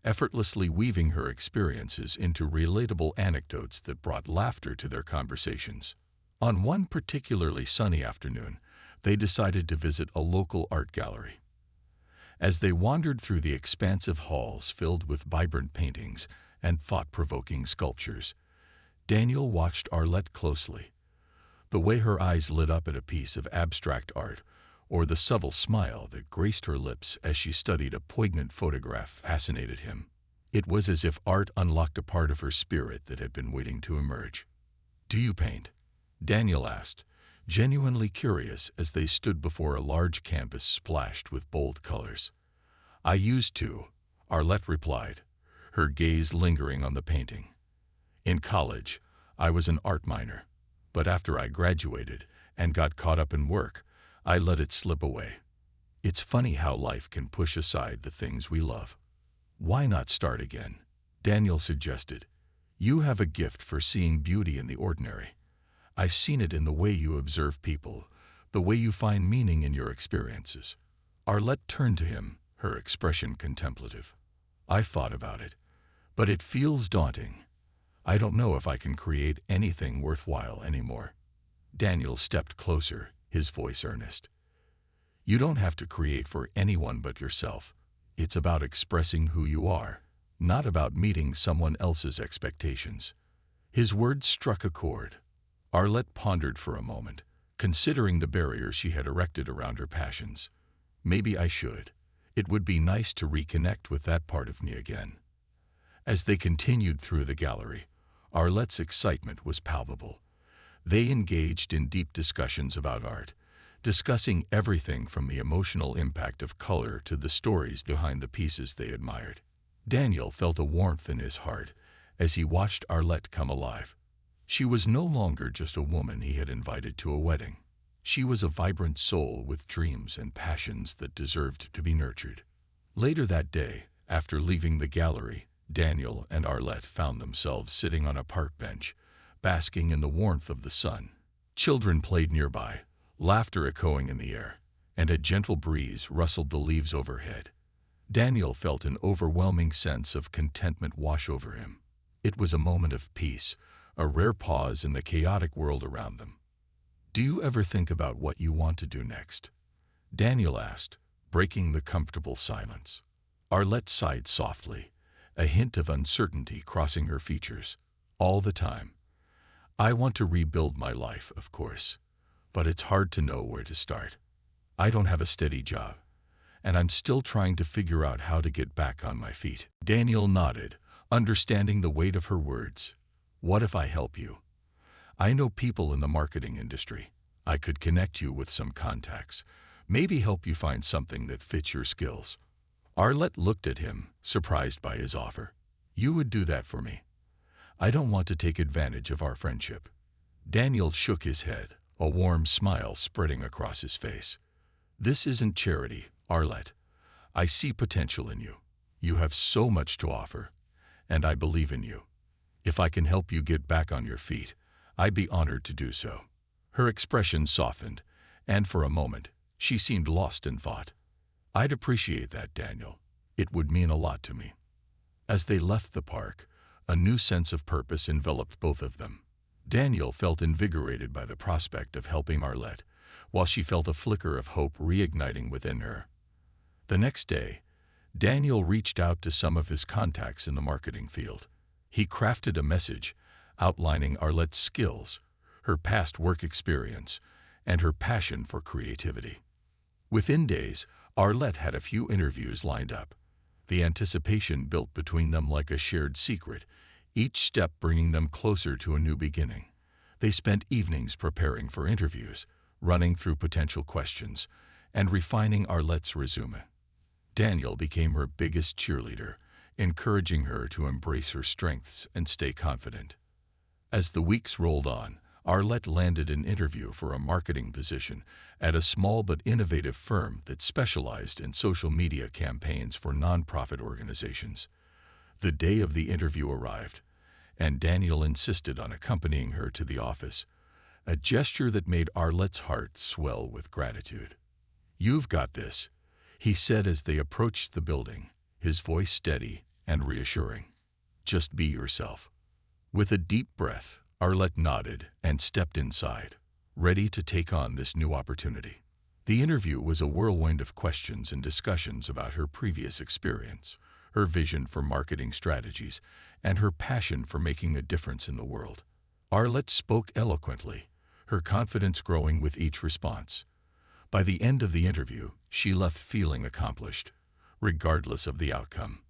effortlessly weaving her experiences into relatable anecdotes that brought laughter to their conversations. On one particularly sunny afternoon, they decided to visit a local art gallery. As they wandered through the expansive halls filled with vibrant paintings and thought-provoking sculptures, Daniel watched Arlette closely. The way her eyes lit up at a piece of abstract art, or the subtle smile that graced her lips as she studied a poignant photograph fascinated him. It was as if art unlocked a part of her spirit that had been waiting to emerge. "Do you paint?" Daniel asked, genuinely curious as they stood before a large canvas splashed with bold colors. "I used to," Arlette replied, her gaze lingering on the painting. "In college, I was an art minor, but after I graduated and got caught up in work, I let it slip away. It's funny how life can push aside the things we love." "Why not start again?" Daniel suggested. "You have a gift for seeing beauty in the ordinary. I've seen it in the way you observe people, the way you find meaning in your experiences." Arlette turned to him, her expression contemplative. "I've thought about it, but it feels daunting. I don't know if I can create anything worthwhile anymore." Daniel stepped closer, his voice earnest. "You don't have to create for anyone but yourself. It's about expressing who you are, not about meeting someone else's expectations." His words struck a chord. Arlette pondered for a moment, considering the barrier she had erected around her passions. Maybe I should. It would be nice to reconnect with that part of me again. As they continued through the gallery, Arlette's excitement was palpable. They engaged in deep discussions about art, discussing everything from the emotional impact of color to the stories behind the pieces they admired. Daniel felt a warmth in his heart as he watched Arlette come alive. She was no longer just a woman he had invited to a wedding. She was a vibrant soul with dreams and passions that deserved to be nurtured. Later that day, after leaving the gallery, Daniel and Arlette found themselves sitting on a park bench, basking in the warmth of the sun. Children played nearby, laughter echoing in the air, and a gentle breeze rustled the leaves overhead. Daniel felt an overwhelming sense of contentment wash over him. It was a moment of peace, a rare pause in the chaotic world around them. "Do you ever think about what you want to do next?" Daniel asked, breaking the comfortable silence. Arlette sighed softly, a hint of uncertainty crossing her features. "All the time. I want to rebuild my life, of course, but it's hard to know where to start. I don't have a steady job, and I'm still trying to figure out how to get back on my feet." Daniel nodded, understanding the weight of her words. "What if I help you? I know people in the marketing industry. I could connect you with some contacts, maybe help you find something that fits your skills." Arlette looked at him, surprised by his offer. "You would do that for me? I don't want to take advantage of our friendship." Daniel shook his head, a warm smile spreading across his face. "This isn't charity, Arlette. I see potential in you. You have so much to offer, and I believe in you. If I can help you get back on your feet, I'd be honored to do so." Her expression softened, and for a moment, she seemed lost in thought. "I'd appreciate that, Daniel. It would mean a lot to me." As they left the park, a new sense of purpose enveloped both of them. Daniel felt invigorated by the prospect of helping Arlette, while she felt a flicker of hope reigniting within her. The next day, Daniel reached out to some of his contacts in the marketing field. He crafted a message outlining Arlette's skills, her past work experience, and her passion for creativity. Within days, Arlette had a few interviews lined up. The anticipation built between them like a shared secret, each step bringing them closer to a new beginning. They spent evenings preparing for interviews, running through potential questions, and refining Arlette's resume. Daniel became her biggest cheerleader, encouraging her to embrace her strengths and stay confident. As the weeks rolled on, Arlette landed an interview for a marketing position at a small but innovative firm that specialized in social media campaigns for nonprofit organizations. The day of the interview arrived, and Daniel insisted on accompanying her to the office, a gesture that made Arlette's heart swell with gratitude. "You've got this," he said as they approached the building, his voice steady and reassuring. "Just be yourself." With a deep breath, Arlette nodded and stepped inside, ready to take on this new opportunity. The interview was a whirlwind of questions and discussions about her previous experience, her vision for marketing strategies, and her passion for making a difference in the world. Arlette spoke eloquently, her confidence growing with each response. By the end of the interview, she left feeling accomplished, regardless of the outcome.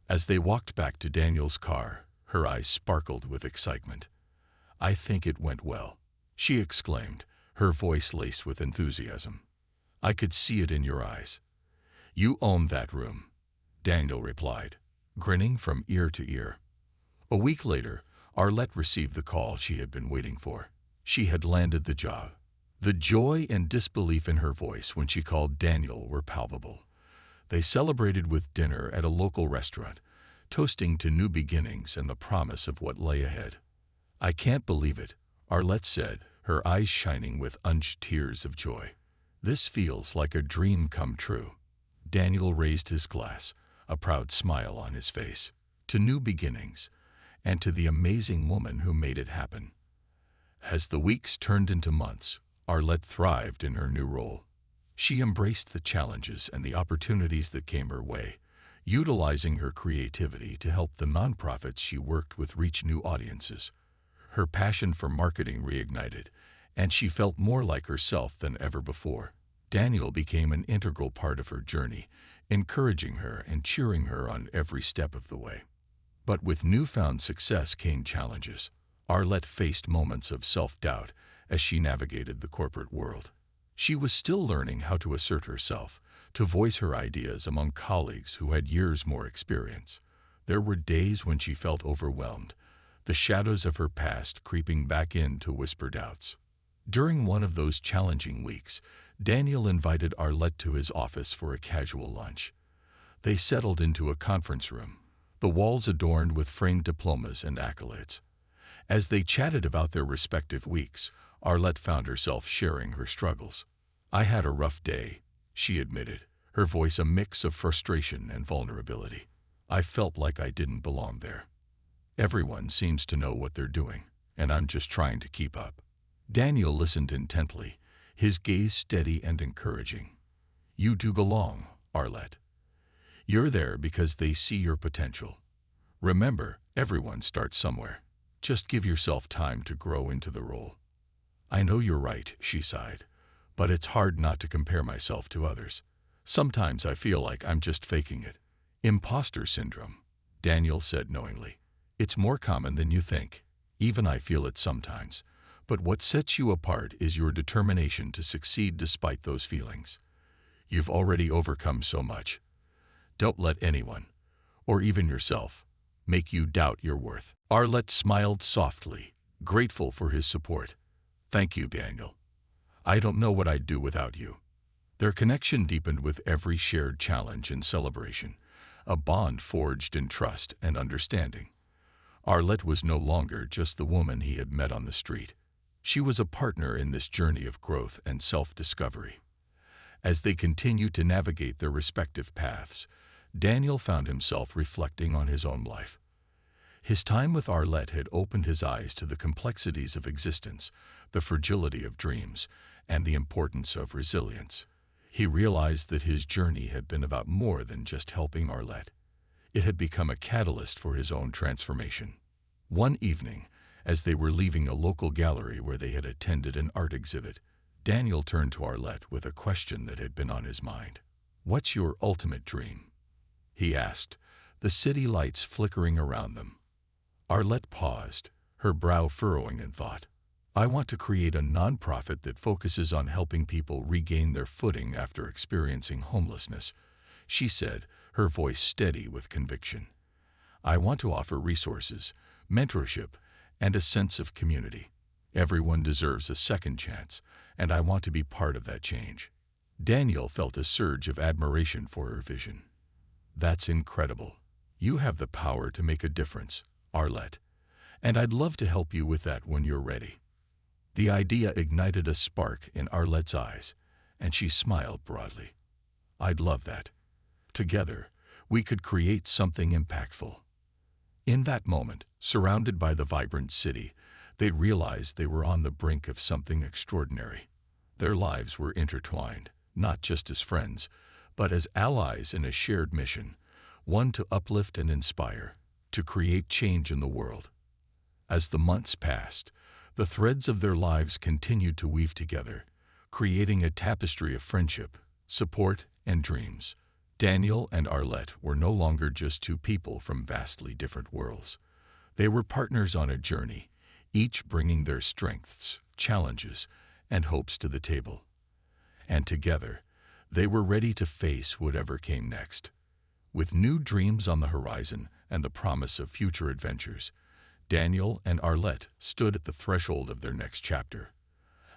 As they walked back to Daniel's car, her eyes sparkled with excitement. "I think it went well," she exclaimed, her voice laced with enthusiasm. "I could see it in your eyes." "You owned that room," Daniel replied, grinning from ear to ear. A week later, Arlette received the call she had been waiting for. She had landed the job. The joy and disbelief in her voice when she called Daniel were palpable. They celebrated with dinner at a local restaurant, toasting to new beginnings and the promise of what lay ahead. "I can't believe it," Arlette said, her eyes shining with unshed tears of joy. "This feels like a dream come true." Daniel raised his glass, a proud smile on his face. "To new beginnings, and to the amazing woman who made it happen." As the weeks turned into months, Arlette thrived in her new role. She embraced the challenges and the opportunities that came her way, utilizing her creativity to help the nonprofits she worked with reach new audiences. her passion for marketing reignited, and she felt more like herself than ever before. Daniel became an integral part of her journey, encouraging her and cheering her on every step of the way. But with newfound success came challenges. Arlette faced moments of self-doubt as she navigated the corporate world. She was still learning how to assert herself, to voice her ideas among colleagues who had years more experience. There were days when she felt overwhelmed, the shadows of her past creeping back in to whisper doubts. During one of those challenging weeks, Daniel invited Arlette to his office for a casual lunch. They settled into a conference room, the walls adorned with framed diplomas and accolades. As they chatted about their respective weeks, Arlette found herself sharing her struggles. "I had a rough day," she admitted, her voice a mix of frustration and vulnerability. "I felt like I didn't belong there. Everyone seems to know what they're doing, and I'm just trying to keep up." Daniel listened intently, his gaze steady and encouraging. "You do belong, Arlette. You're there because they see your potential. Remember, everyone starts somewhere. Just give yourself time to grow into the role." "I know you're right," she sighed, "but it's hard not to compare myself to others. Sometimes I feel like I'm just faking it." "Imposter syndrome," Daniel said knowingly. "It's more common than you think. Even I feel it sometimes. But what sets you apart is your determination to succeed despite those feelings. You've already overcome so much. Don't let anyone, or even yourself, make you doubt your worth." Arlette smiled softly, grateful for his support. "Thank you, Daniel. I don't know what I'd do without you." Their connection deepened with every shared challenge and celebration, a bond forged in trust and understanding. Arlette was no longer just the woman he had met on the street. She was a partner in this journey of growth and self-discovery. As they continued to navigate their respective paths, Daniel found himself reflecting on his own life. His time with Arlette had opened his eyes to the complexities of existence, the fragility of dreams, and the importance of resilience. He realized that his journey had been about more than just helping Arlette. It had become a catalyst for his own transformation. One evening, as they were leaving a local gallery where they had attended an art exhibit, Daniel turned to Arlette with a question that had been on his mind. "What's your ultimate dream?" he asked, the city lights flickering around them. Arlette paused, her brow furrowing in thought. "I want to create a nonprofit that focuses on helping people regain their footing after experiencing homelessness," she said, her voice steady with conviction. "I want to offer resources, mentorship, and a sense of community. Everyone deserves a second chance, and I want to be part of that change." Daniel felt a surge of admiration for her vision. "That's incredible. You have the power to make a difference, Arlette, and I'd love to help you with that when you're ready." The idea ignited a spark in Arlette's eyes, and she smiled broadly. "I'd love that. Together, we could create something impactful." In that moment, surrounded by the vibrant city, they realized they were on the brink of something extraordinary. Their lives were intertwined, not just as friends, but as allies in a shared mission, one to uplift and inspire, to create change in the world. As the months passed, the threads of their lives continued to weave together, creating a tapestry of friendship, support, and dreams. Daniel and Arlette were no longer just two people from vastly different worlds. They were partners on a journey, each bringing their strengths, challenges, and hopes to the table. And together, they were ready to face whatever came next. With new dreams on the horizon and the promise of future adventures, Daniel and Arlette stood at the threshold of their next chapter.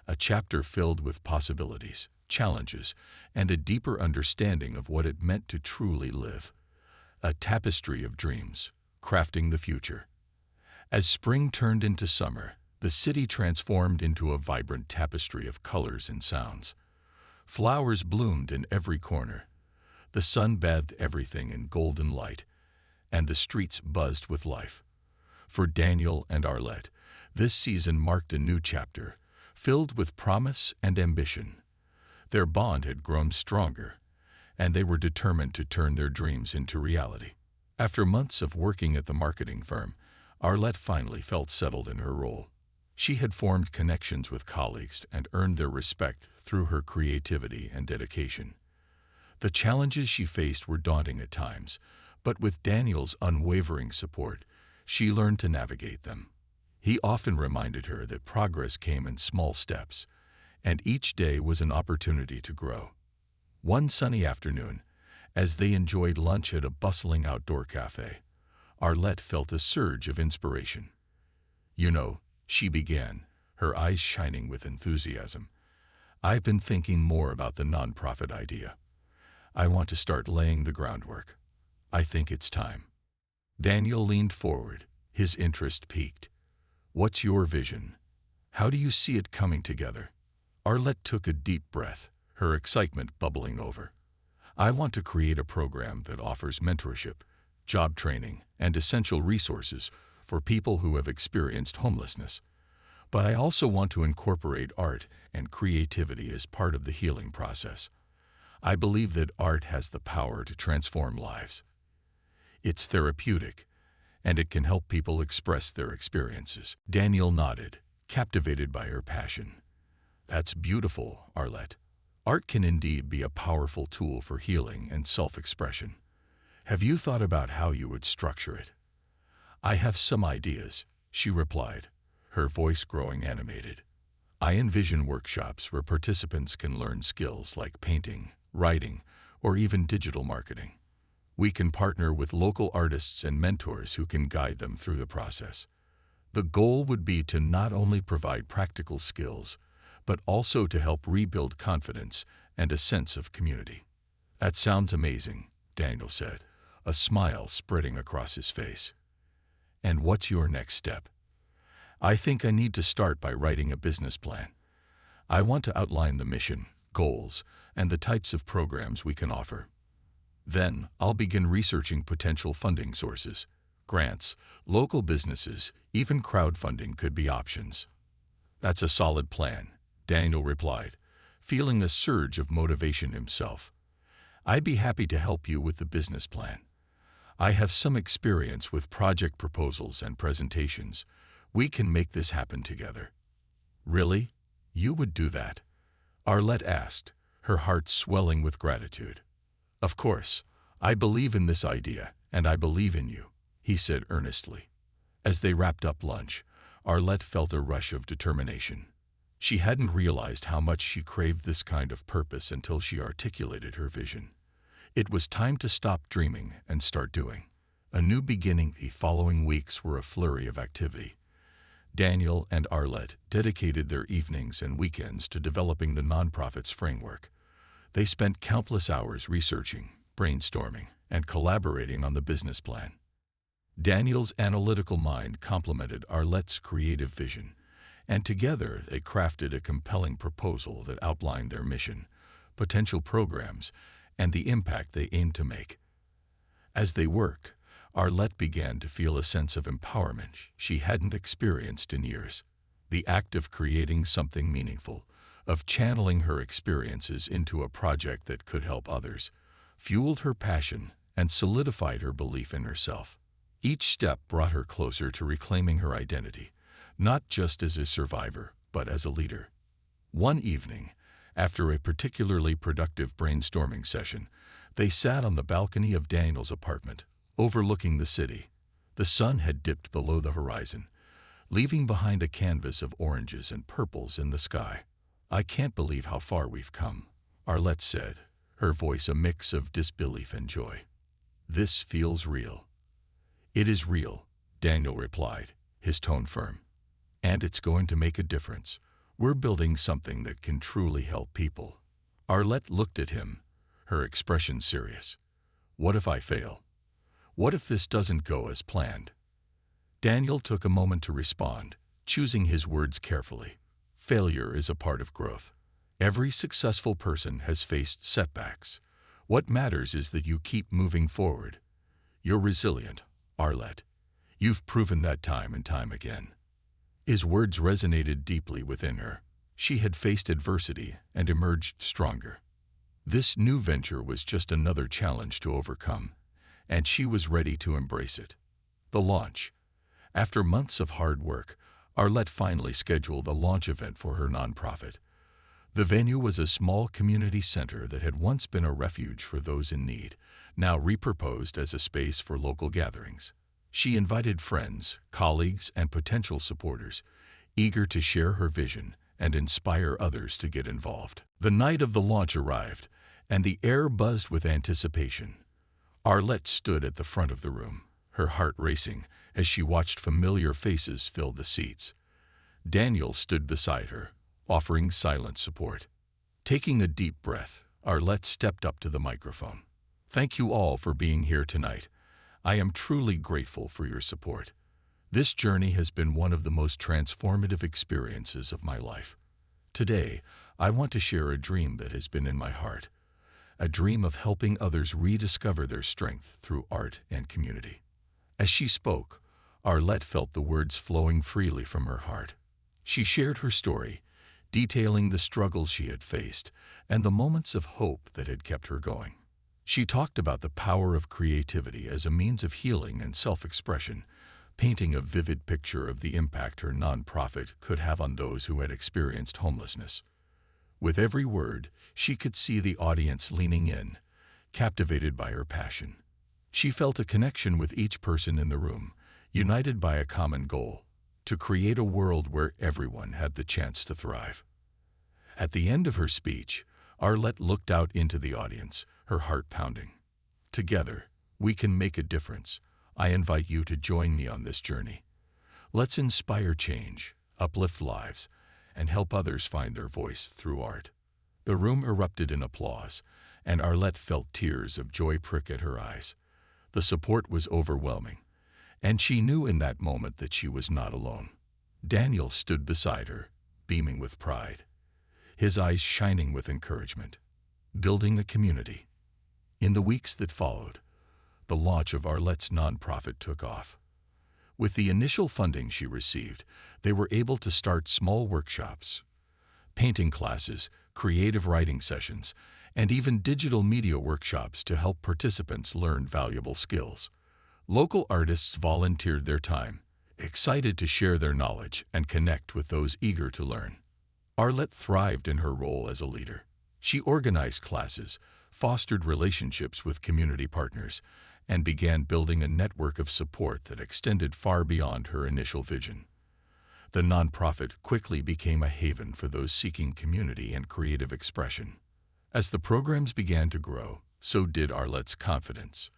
A chapter filled with possibilities, challenges, and a deeper understanding of what it meant to truly live. A tapestry of dreams, crafting the future. As spring turned into summer, the city transformed into a vibrant tapestry of colors and sounds. Flowers bloomed in every corner. The sun bathed everything in golden light, and the streets buzzed with life. For Daniel and Arlette, this season marked a new chapter, filled with promise and ambition. Their bond had grown stronger, and they were determined to turn their dreams into reality. After months of working at the marketing firm, Arlette finally felt settled in her role. She had formed connections with colleagues and earned their respect through her creativity and dedication. The challenges she faced were daunting at times, but with Daniel's unwavering support, she learned to navigate them. He often reminded her that progress came in small steps, and each day was an opportunity to grow. One sunny afternoon, as they enjoyed lunch at a bustling outdoor cafe, Arlette felt a surge of inspiration. "You know," she began, her eyes shining with enthusiasm, "I've been thinking more about the nonprofit idea. I want to start laying the groundwork. I think it's time." Daniel leaned forward, his interest piqued. "What's your vision? How do you see it coming together?" Arlette took a deep breath, her excitement bubbling over. "I want to create a program that offers mentorship, job training, and essential resources for people who have experienced homelessness. But I also want to incorporate art and creativity as part of the healing process. I believe that art has the power to transform lives. It's therapeutic, and it can help people express their experiences." Daniel nodded, captivated by her passion. "That's beautiful, Arlette. Art can indeed be a powerful tool for healing and self-expression. Have you thought about how you would structure it?" "I have some ideas," she replied, her voice growing animated. "I envision workshops where participants can learn skills like painting, writing, or even digital marketing. We can partner with local artists and mentors who can guide them through the process. The goal would be to not only provide practical skills, but also to help rebuild confidence and a sense of community." "That sounds amazing," Daniel said, a smile spreading across his face. "And what's your next step?" "I think I need to start by writing a business plan. I want to outline the mission, goals, and the types of programs we can offer. Then I'll begin researching potential funding sources. Grants, local businesses, even crowdfunding could be options." "That's a solid plan," Daniel replied, feeling a surge of motivation himself. "I'd be happy to help you with the business plan. I have some experience with project proposals and presentations. We can make this happen together." "Really? You would do that?" Arlette asked, her heart swelling with gratitude. "Of course. I believe in this idea, and I believe in you," he said earnestly. As they wrapped up lunch, Arlette felt a rush of determination. She hadn't realized how much she craved this kind of purpose until she articulated her vision. It was time to stop dreaming and start doing. A new beginning. The following weeks were a flurry of activity. Daniel and Arlette dedicated their evenings and weekends to developing the nonprofit's framework. They spent countless hours researching, brainstorming, and collaborating on the business plan. Daniel's analytical mind complemented Arlette's creative vision, and together they crafted a compelling proposal that outlined their mission, potential programs, and the impact they aimed to make. As they worked, Arlette began to feel a sense of empowerment she hadn't experienced in years. The act of creating something meaningful, of channeling her experiences into a project that could help others, fueled her passion and solidified her belief in herself. Each step brought her closer to reclaiming her identity, not just as a survivor, but as a leader. One evening, after a particularly productive brainstorming session, they sat on the balcony of Daniel's apartment, overlooking the city. The sun had dipped below the horizon, leaving behind a canvas of oranges and purples in the sky. "I can't believe how far we've come," Arlette said, her voice a mix of disbelief and joy. "This feels real." "It is real," Daniel replied, his tone firm. "And it's going to make a difference. We're building something that can truly help people." Arlette looked at him, her expression serious. "What if I fail? What if this doesn't go as planned?" Daniel took a moment to respond, choosing his words carefully. "Failure is a part of growth. Every successful person has faced setbacks. What matters is that you keep moving forward. You're resilient, Arlette. You've proven that time and time again." His words resonated deeply within her. She had faced adversity and emerged stronger. This new venture was just another challenge to overcome, and she was ready to embrace it. The launch. After months of hard work, Arlette finally scheduled a launch event for her nonprofit. The venue was a small community center that had once been a refuge for those in need, now repurposed as a space for local gatherings. She invited friends, colleagues, and potential supporters, eager to share her vision and inspire others to get involved. The night of the launch arrived, and the air buzzed with anticipation. Arlette stood at the front of the room, her heart racing as she watched familiar faces fill the seats. Daniel stood beside her, offering silent support. Taking a deep breath, Arlette stepped up to the microphone. "Thank you all for being here tonight. I am truly grateful for your support. This journey has been one of the most transformative experiences of my life. Today, I want to share a dream that has been in my heart, a dream of helping others rediscover their strength through art and community." As she spoke, Arlette felt the words flowing freely from her heart. She shared her story, detailing the struggles she had faced and the moments of hope that had kept her going. She talked about the power of creativity as a means of healing and self-expression, painting a vivid picture of the impact her nonprofit could have on those who had experienced homelessness. With every word, she could see the audience leaning in, captivated by her passion. She felt a connection with each person in the room, united by a common goal: to create a world where everyone had the chance to thrive. At the end of her speech, Arlette looked out into the audience, her heart pounding. "Together, we can make a difference. I invite you to join me on this journey. Let's inspire change, uplift lives, and help others find their voice through art." The room erupted in applause, and Arlette felt tears of joy prick at her eyes. The support was overwhelming, and she knew in that moment that she was not alone. Daniel stood beside her, beaming with pride, his eyes shining with encouragement. Building a community. In the weeks that followed, the launch of Arlette's nonprofit took off. With the initial funding she received, they were able to start small workshops, painting classes, creative writing sessions, and even digital media workshops to help participants learn valuable skills. Local artists volunteered their time, excited to share their knowledge and connect with those eager to learn. Arlette thrived in her role as a leader. She organized classes, fostered relationships with community partners, and began building a network of support that extended far beyond her initial vision. The nonprofit quickly became a haven for those seeking community and creative expression. As the programs began to grow, so did Arlette's confidence.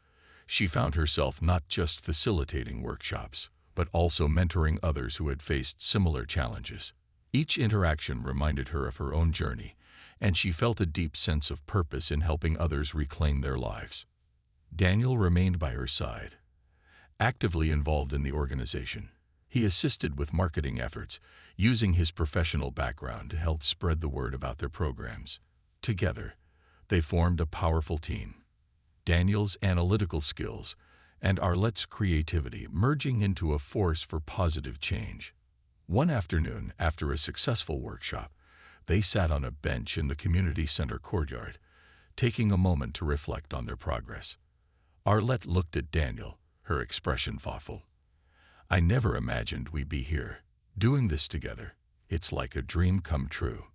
She found herself not just facilitating workshops, but also mentoring others who had faced similar challenges. Each interaction reminded her of her own journey, and she felt a deep sense of purpose in helping others reclaim their lives. Daniel remained by her side, actively involved in the organization. He assisted with marketing efforts, using his professional background to help spread the word about their programs. Together, they formed a powerful team, Daniel's analytical skills and Arlette's creativity merging into a force for positive change. One afternoon, after a successful workshop, they sat on a bench in the community center courtyard, taking a moment to reflect on their progress. Arlette looked at Daniel, her expression thoughtful. "I never imagined we'd be here, doing this together. It's like a dream come true."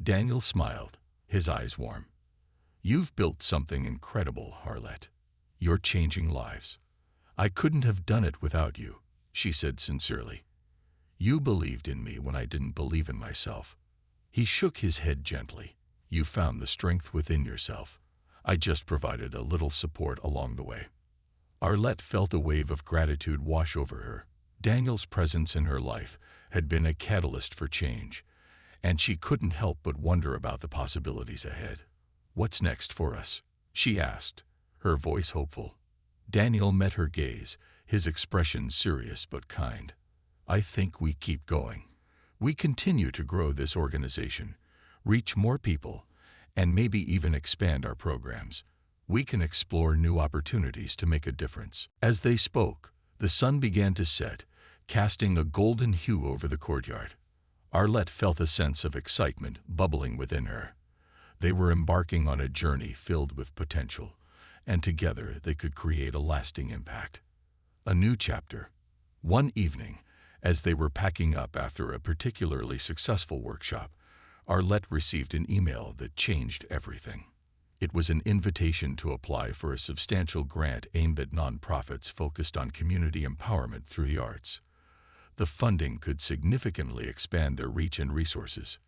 Daniel smiled, his eyes warm. "You've built something incredible, Arlette. You're changing lives. I couldn't have done it without you," she said sincerely. "You believed in me when I didn't believe in myself." He shook his head gently. "You found the strength within yourself. I just provided a little support along the way." Arlette felt a wave of gratitude wash over her. Daniel's presence in her life had been a catalyst for change, and she couldn't help but wonder about the possibilities ahead. "What's next for us?" she asked, her voice hopeful. Daniel met her gaze, his expression serious but kind. "I think we keep going. We continue to grow this organization, reach more people, and maybe even expand our programs. We can explore new opportunities to make a difference." As they spoke, the sun began to set, casting a golden hue over the courtyard. Arlette felt a sense of excitement bubbling within her. They were embarking on a journey filled with potential, and together they could create a lasting impact. A new chapter, One evening, as they were packing up after a particularly successful workshop, Arlette received an email that changed everything. It was an invitation to apply for a substantial grant aimed at nonprofits focused on community empowerment through the arts. The funding could significantly expand their reach and resources.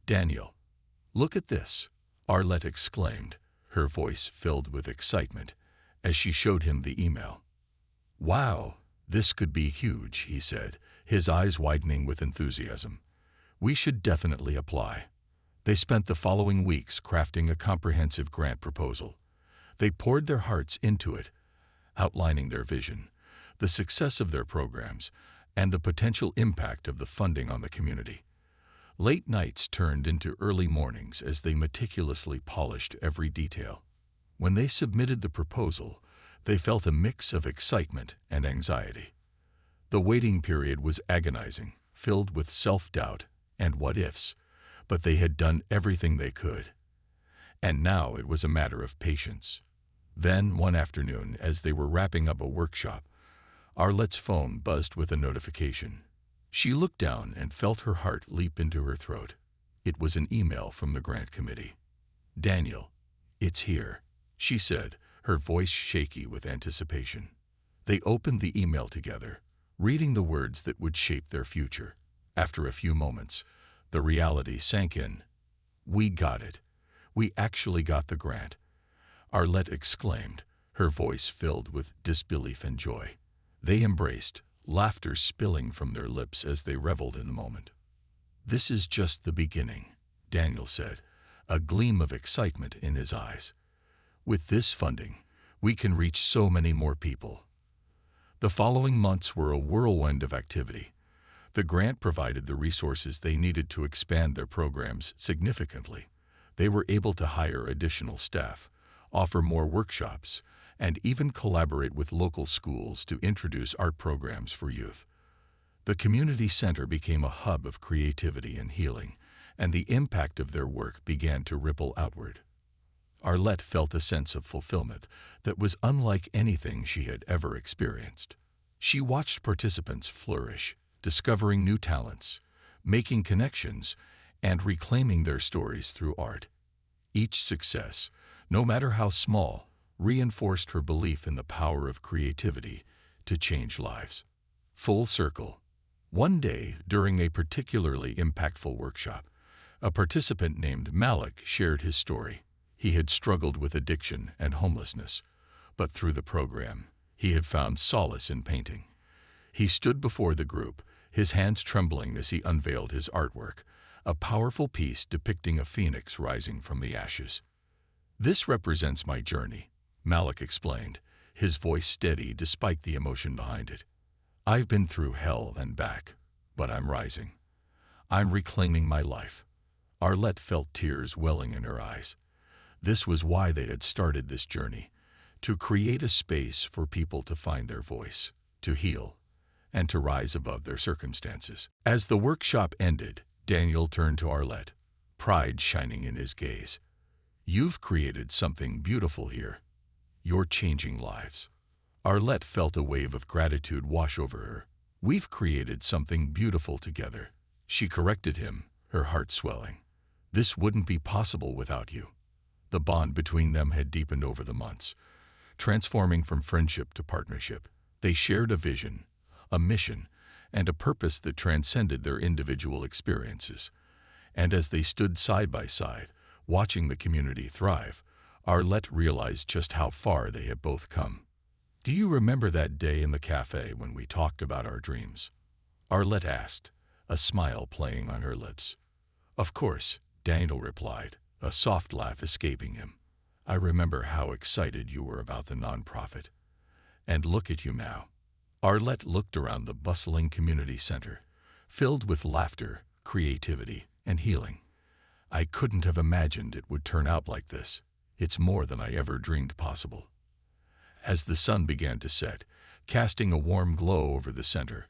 "Daniel, look at this," Arlette exclaimed, her voice filled with excitement, as she showed him the email. "Wow, this could be huge," he said, his eyes widening with enthusiasm. "We should definitely apply." They spent the following weeks crafting a comprehensive grant proposal. They poured their hearts into it, outlining their vision, the success of their programs, and the potential impact of the funding on the community. Late nights turned into early mornings as they meticulously polished every detail. When they submitted the proposal, they felt a mix of excitement and anxiety. The waiting period was agonizing, filled with self-doubt and what-ifs, but they had done everything they could. And now it was a matter of patience. Then, one afternoon, as they were wrapping up a workshop, Arlette's phone buzzed with a notification. She looked down and felt her heart leap into her throat. It was an email from the grant committee. "Daniel, it's here," she said, her voice shaky with anticipation. They opened the email together, reading the words that would shape their future. After a few moments, the reality sank in. "We got it. We actually got the grant," Arlette exclaimed, her voice filled with disbelief and joy. They embraced, laughter spilling from their lips as they reveled in the moment. "This is just the beginning," Daniel said, a gleam of excitement in his eyes. "With this funding, we can reach so many more people." The following months were a whirlwind of activity. The grant provided the resources they needed to expand their programs significantly. They were able to hire additional staff, offer more workshops, and even collaborate with local schools to introduce art programs for youth. The community center became a hub of creativity and healing, and the impact of their work began to ripple outward. Arlette felt a sense of fulfillment that was unlike anything she had ever experienced. She watched participants flourish, discovering new talents, making connections, and reclaiming their stories through art. Each success, no matter how small, reinforced her belief in the power of creativity to change lives. Full circle. One day, during a particularly impactful workshop, a participant named Malik shared his story. He had struggled with addiction and homelessness, but through the program, he had found solace in painting. He stood before the group, his hands trembling as he unveiled his artwork, a powerful piece depicting a phoenix rising from the ashes. "This represents my journey," Malik explained, his voice steady despite the emotion behind it. "I've been through hell and back, but I'm rising. I'm reclaiming my life." Arlette felt tears welling in her eyes. This was why they had started this journey, to create a space for people to find their voice, to heal, and to rise above their circumstances. As the workshop ended, Daniel turned to Arlette, pride shining in his gaze. "You've created something beautiful here. You're changing lives." Arlette felt a wave of gratitude wash over her. "We've created something beautiful together," she corrected him, her heart swelling. "This wouldn't be possible without you." The bond between them had deepened over the months, transforming from friendship to partnership. They shared a vision, a mission, and a purpose that transcended their individual experiences. And as they stood side by side, watching the community thrive, Arlette realized just how far they had both come. "Do you remember that day in the cafe when we talked about our dreams?" Arlette asked, a smile playing on her lips. "Of course," Daniel replied, a soft laugh escaping him. "I remember how excited you were about the nonprofit. And look at you now." Arlette looked around the bustling community center, filled with laughter, creativity, and healing. "I couldn't have imagined it would turn out like this. It's more than I ever dreamed possible." As the sun began to set, casting a warm glow over the center,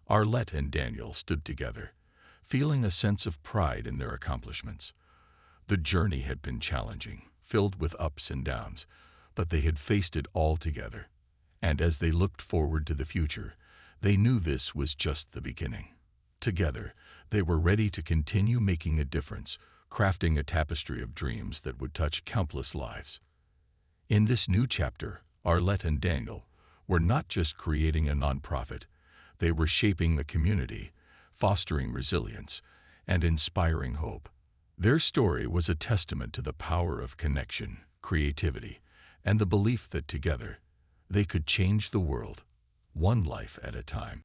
Arlette and Daniel stood together, feeling a sense of pride in their accomplishments. The journey had been challenging, filled with ups and downs, but they had faced it all together. And as they looked forward to the future, They knew this was just the beginning. Together, they were ready to continue making a difference, crafting a tapestry of dreams that would touch countless lives. In this new chapter, Arlette and Daniel were not just creating a nonprofit, they were shaping a community, fostering resilience, and inspiring hope. Their story was a testament to the power of connection, creativity, and the belief that together, they could change the world, one life at a time.